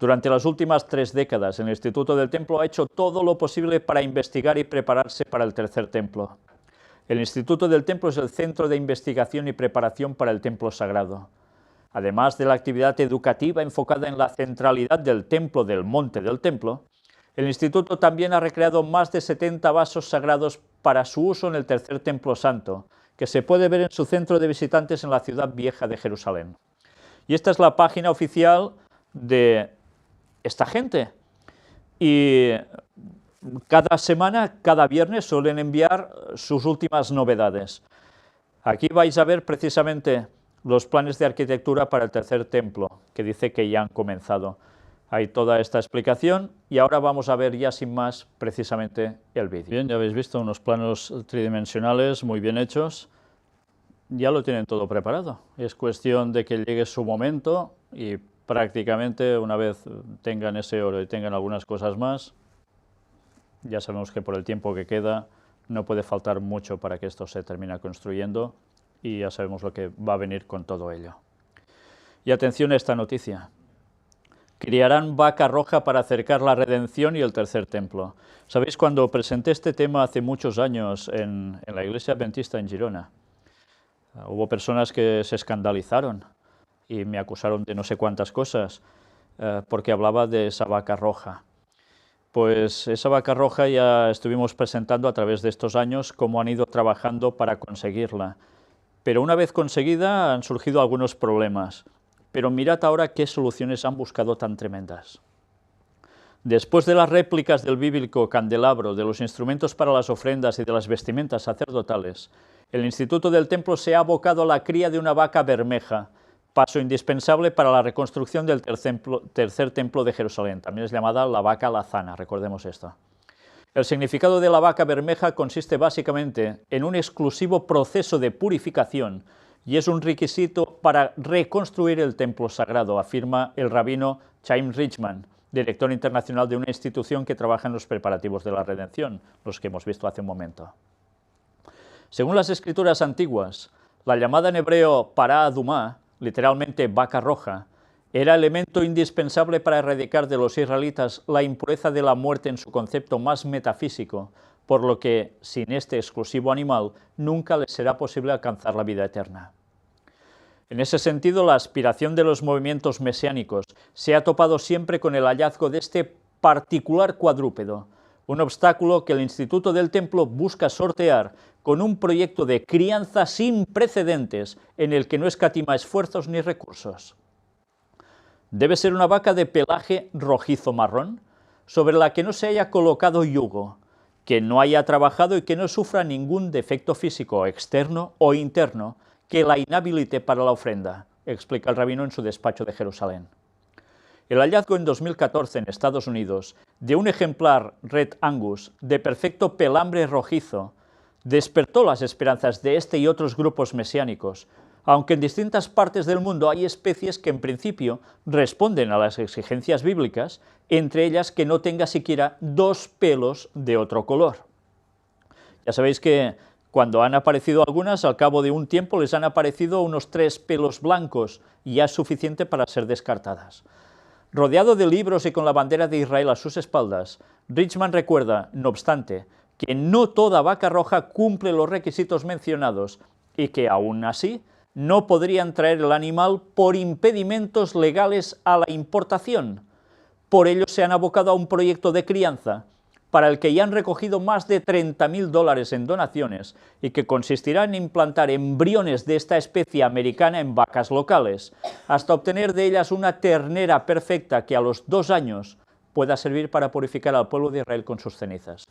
Speaker 1: Durante las últimas 3 décadas, el Instituto del Templo ha hecho todo lo posible para investigar y prepararse para el Tercer Templo. El Instituto del Templo es el centro de investigación y preparación para el Templo Sagrado. Además de la actividad educativa enfocada en la centralidad del templo del Monte del Templo, el Instituto también ha recreado más de 70 vasos sagrados para su uso en el Tercer Templo Santo, que se puede ver en su centro de visitantes en la ciudad vieja de Jerusalén. Y esta es la página oficial de esta gente. Y cada semana, cada viernes, suelen enviar sus últimas novedades. Aquí vais a ver precisamente los planes de arquitectura para el Tercer Templo, que dice que ya han comenzado. Hay toda esta explicación y ahora vamos a ver ya sin más precisamente el vídeo. Bien, ya habéis visto unos planos tridimensionales muy bien hechos. Ya lo tienen todo preparado. Es cuestión de que llegue su momento y prácticamente una vez tengan ese oro y tengan algunas cosas más, ya sabemos que por el tiempo que queda no puede faltar mucho para que esto se termine construyendo y ya sabemos lo que va a venir con todo ello. Y atención a esta noticia. Criarán vaca roja para acercar la redención y el Tercer Templo. ¿Sabéis? Cuando presenté este tema hace muchos años en la iglesia adventista en Girona, hubo personas que se escandalizaron y me acusaron de no sé cuántas cosas porque hablaba de esa vaca roja. Pues esa vaca roja ya estuvimos presentando a través de estos años cómo han ido trabajando para conseguirla. Pero una vez conseguida han surgido algunos problemas. Pero mirad ahora qué soluciones han buscado tan tremendas. Después de las réplicas del bíblico candelabro, de los instrumentos para las ofrendas y de las vestimentas sacerdotales, el Instituto del Templo se ha abocado a la cría de una vaca bermeja, paso indispensable para la reconstrucción del tercer templo de Jerusalén. También es llamada la vaca lazana, recordemos esto. El significado de la vaca bermeja consiste básicamente en un exclusivo proceso de purificación y es un requisito para reconstruir el templo sagrado, afirma el rabino Chaim Richman, director internacional de una institución que trabaja en los preparativos de la redención, los que hemos visto hace un momento. Según las escrituras antiguas, la llamada en hebreo pará adumá, literalmente vaca roja, era elemento indispensable para erradicar de los israelitas la impureza de la muerte en su concepto más metafísico, por lo que, sin este exclusivo animal, nunca les será posible alcanzar la vida eterna. En ese sentido, la aspiración de los movimientos mesiánicos se ha topado siempre con el hallazgo de este particular cuadrúpedo, un obstáculo que el Instituto del Templo busca sortear con un proyecto de crianza sin precedentes en el que no escatima esfuerzos ni recursos. Debe ser una vaca de pelaje rojizo marrón, sobre la que no se haya colocado yugo, que no haya trabajado y que no sufra ningún defecto físico externo o interno que la inhabilite para la ofrenda, explica el rabino en su despacho de Jerusalén. El hallazgo en 2014 en Estados Unidos de un ejemplar Red Angus de perfecto pelambre rojizo despertó las esperanzas de este y otros grupos mesiánicos, aunque en distintas partes del mundo hay especies que en principio responden a las exigencias bíblicas, entre ellas que no tenga siquiera 2 pelos de otro color. Ya sabéis que cuando han aparecido algunas, al cabo de un tiempo les han aparecido unos 3 pelos blancos y ya es suficiente para ser descartadas. Rodeado de libros y con la bandera de Israel a sus espaldas, Richman recuerda, no obstante, que no toda vaca roja cumple los requisitos mencionados y que, aún así, no podrían traer el animal por impedimentos legales a la importación. Por ello se han abocado a un proyecto de crianza, para el que ya han recogido más de $30.000 en donaciones y que consistirá en implantar embriones de esta especie americana en vacas locales, hasta obtener de ellas una ternera perfecta que a los 2 años pueda servir para purificar al pueblo de Israel con sus cenizas.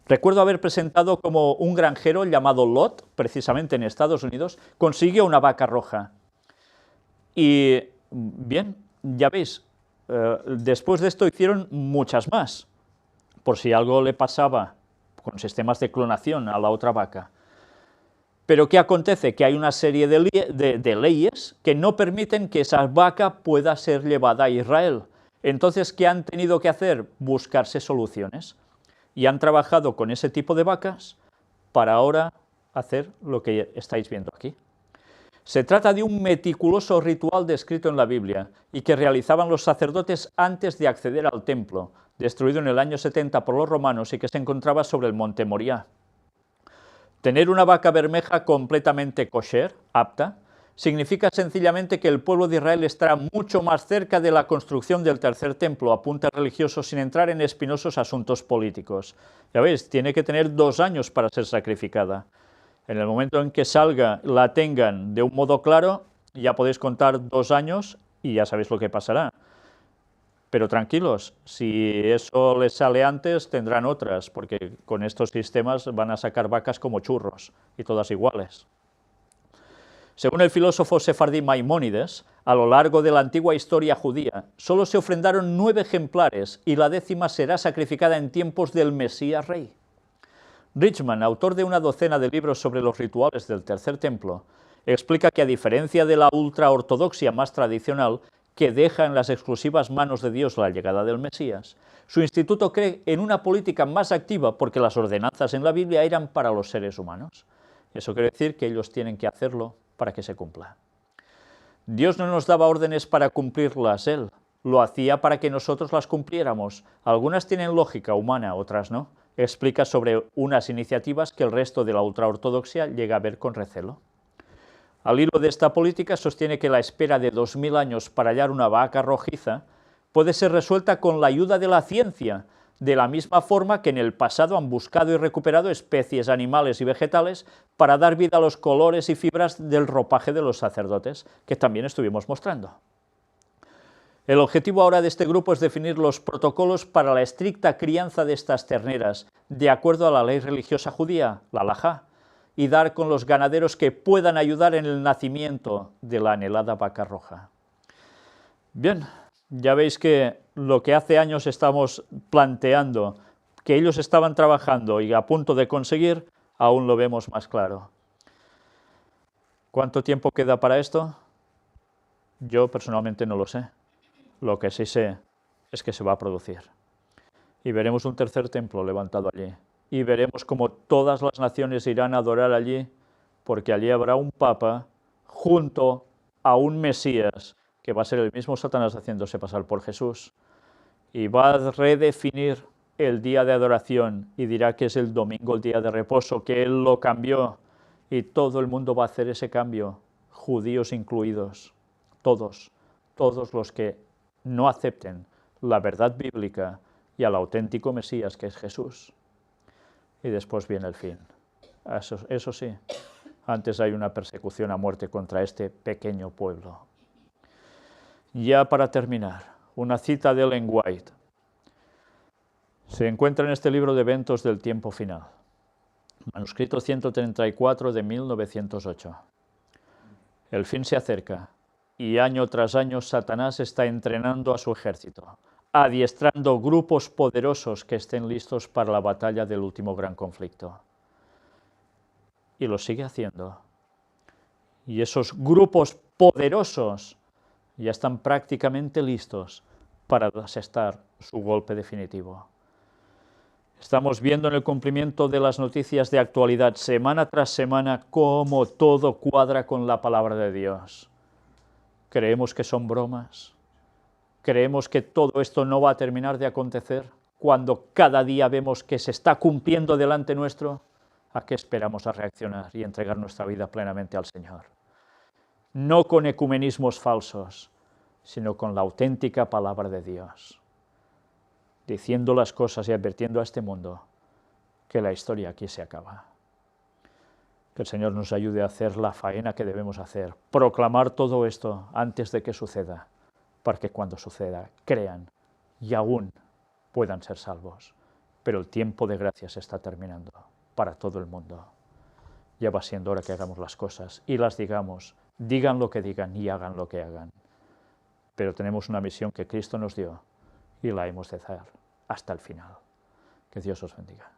Speaker 1: Recuerdo haber presentado como un granjero llamado Lot, precisamente en Estados Unidos, consiguió una vaca roja. Y bien, ya veis, después de esto hicieron muchas más, por si algo le pasaba con sistemas de clonación a la otra vaca. Pero ¿qué acontece? Que hay una serie de leyes que no permiten que esa vaca pueda ser llevada a Israel. Entonces, ¿qué han tenido que hacer? Buscarse soluciones. Y han trabajado con ese tipo de vacas para ahora hacer lo que estáis viendo aquí. Se trata de un meticuloso ritual descrito en la Biblia y que realizaban los sacerdotes antes de acceder al templo, destruido en el año 70 por los romanos y que se encontraba sobre el monte Moriah. Tener una vaca bermeja completamente kosher, apta, significa sencillamente que el pueblo de Israel estará mucho más cerca de la construcción del tercer templo a punta religioso sin entrar en espinosos asuntos políticos. Ya veis, tiene que tener 2 años para ser sacrificada. En el momento en que salga, la tengan de un modo claro, ya podéis contar 2 años y ya sabéis lo que pasará. Pero tranquilos, si eso les sale antes, tendrán otras, porque con estos sistemas van a sacar vacas como churros, y todas iguales. Según el filósofo sefardí Maimónides, a lo largo de la antigua historia judía, solo se ofrendaron 9 ejemplares y la 10ª será sacrificada en tiempos del Mesías Rey. Richman, autor de una docena de libros sobre los rituales del Tercer Templo, explica que a diferencia de la ultraortodoxia más tradicional, que deja en las exclusivas manos de Dios la llegada del Mesías, su instituto cree en una política más activa porque las ordenanzas en la Biblia eran para los seres humanos. Eso quiere decir que ellos tienen que hacerlo para que se cumpla. Dios no nos daba órdenes para cumplirlas Él, lo hacía para que nosotros las cumpliéramos. Algunas tienen lógica humana, otras no. Explica sobre unas iniciativas que el resto de la ultraortodoxia llega a ver con recelo. Al hilo de esta política sostiene que la espera de 2000 años para hallar una vaca rojiza puede ser resuelta con la ayuda de la ciencia, de la misma forma que en el pasado han buscado y recuperado especies animales y vegetales para dar vida a los colores y fibras del ropaje de los sacerdotes, que también estuvimos mostrando. El objetivo ahora de este grupo es definir los protocolos para la estricta crianza de estas terneras, de acuerdo a la ley religiosa judía, la halajá, y dar con los ganaderos que puedan ayudar en el nacimiento de la anhelada vaca roja. Bien, ya veis que lo que hace años estamos planteando, que ellos estaban trabajando y a punto de conseguir, aún lo vemos más claro. ¿Cuánto tiempo queda para esto? Yo personalmente no lo sé. Lo que sí sé es que se va a producir. Y veremos un tercer templo levantado allí. Y veremos cómo todas las naciones irán a adorar allí, porque allí habrá un papa junto a un Mesías, que va a ser el mismo Satanás haciéndose pasar por Jesús. Y va a redefinir el día de adoración y dirá que es el domingo, el día de reposo, que Él lo cambió. Y todo el mundo va a hacer ese cambio, judíos incluidos, todos los que no acepten la verdad bíblica y al auténtico Mesías que es Jesús. Y después viene el fin. Eso sí, antes hay una persecución a muerte contra este pequeño pueblo. Ya para terminar, una cita de Ellen White. Se encuentra en este libro de eventos del tiempo final, manuscrito 134 de 1908. El fin se acerca. Y año tras año Satanás está entrenando a su ejército, adiestrando grupos poderosos que estén listos para la batalla del último gran conflicto. Y lo sigue haciendo. Y esos grupos poderosos ya están prácticamente listos para asestar su golpe definitivo. Estamos viendo en el cumplimiento de las noticias de actualidad, semana tras semana, cómo todo cuadra con la palabra de Dios. ¿Creemos que son bromas? ¿Creemos que todo esto no va a terminar de acontecer cuando cada día vemos que se está cumpliendo delante nuestro? ¿A qué esperamos a reaccionar y entregar nuestra vida plenamente al Señor? No con ecumenismos falsos, sino con la auténtica palabra de Dios, diciendo las cosas y advirtiendo a este mundo que la historia aquí se acaba. Que el Señor nos ayude a hacer la faena que debemos hacer, proclamar todo esto antes de que suceda, para que cuando suceda crean y aún puedan ser salvos. Pero el tiempo de gracia se está terminando para todo el mundo. Ya va siendo hora que hagamos las cosas y las digamos, digan lo que digan y hagan lo que hagan. Pero tenemos una misión que Cristo nos dio y la hemos de hacer hasta el final. Que Dios os bendiga.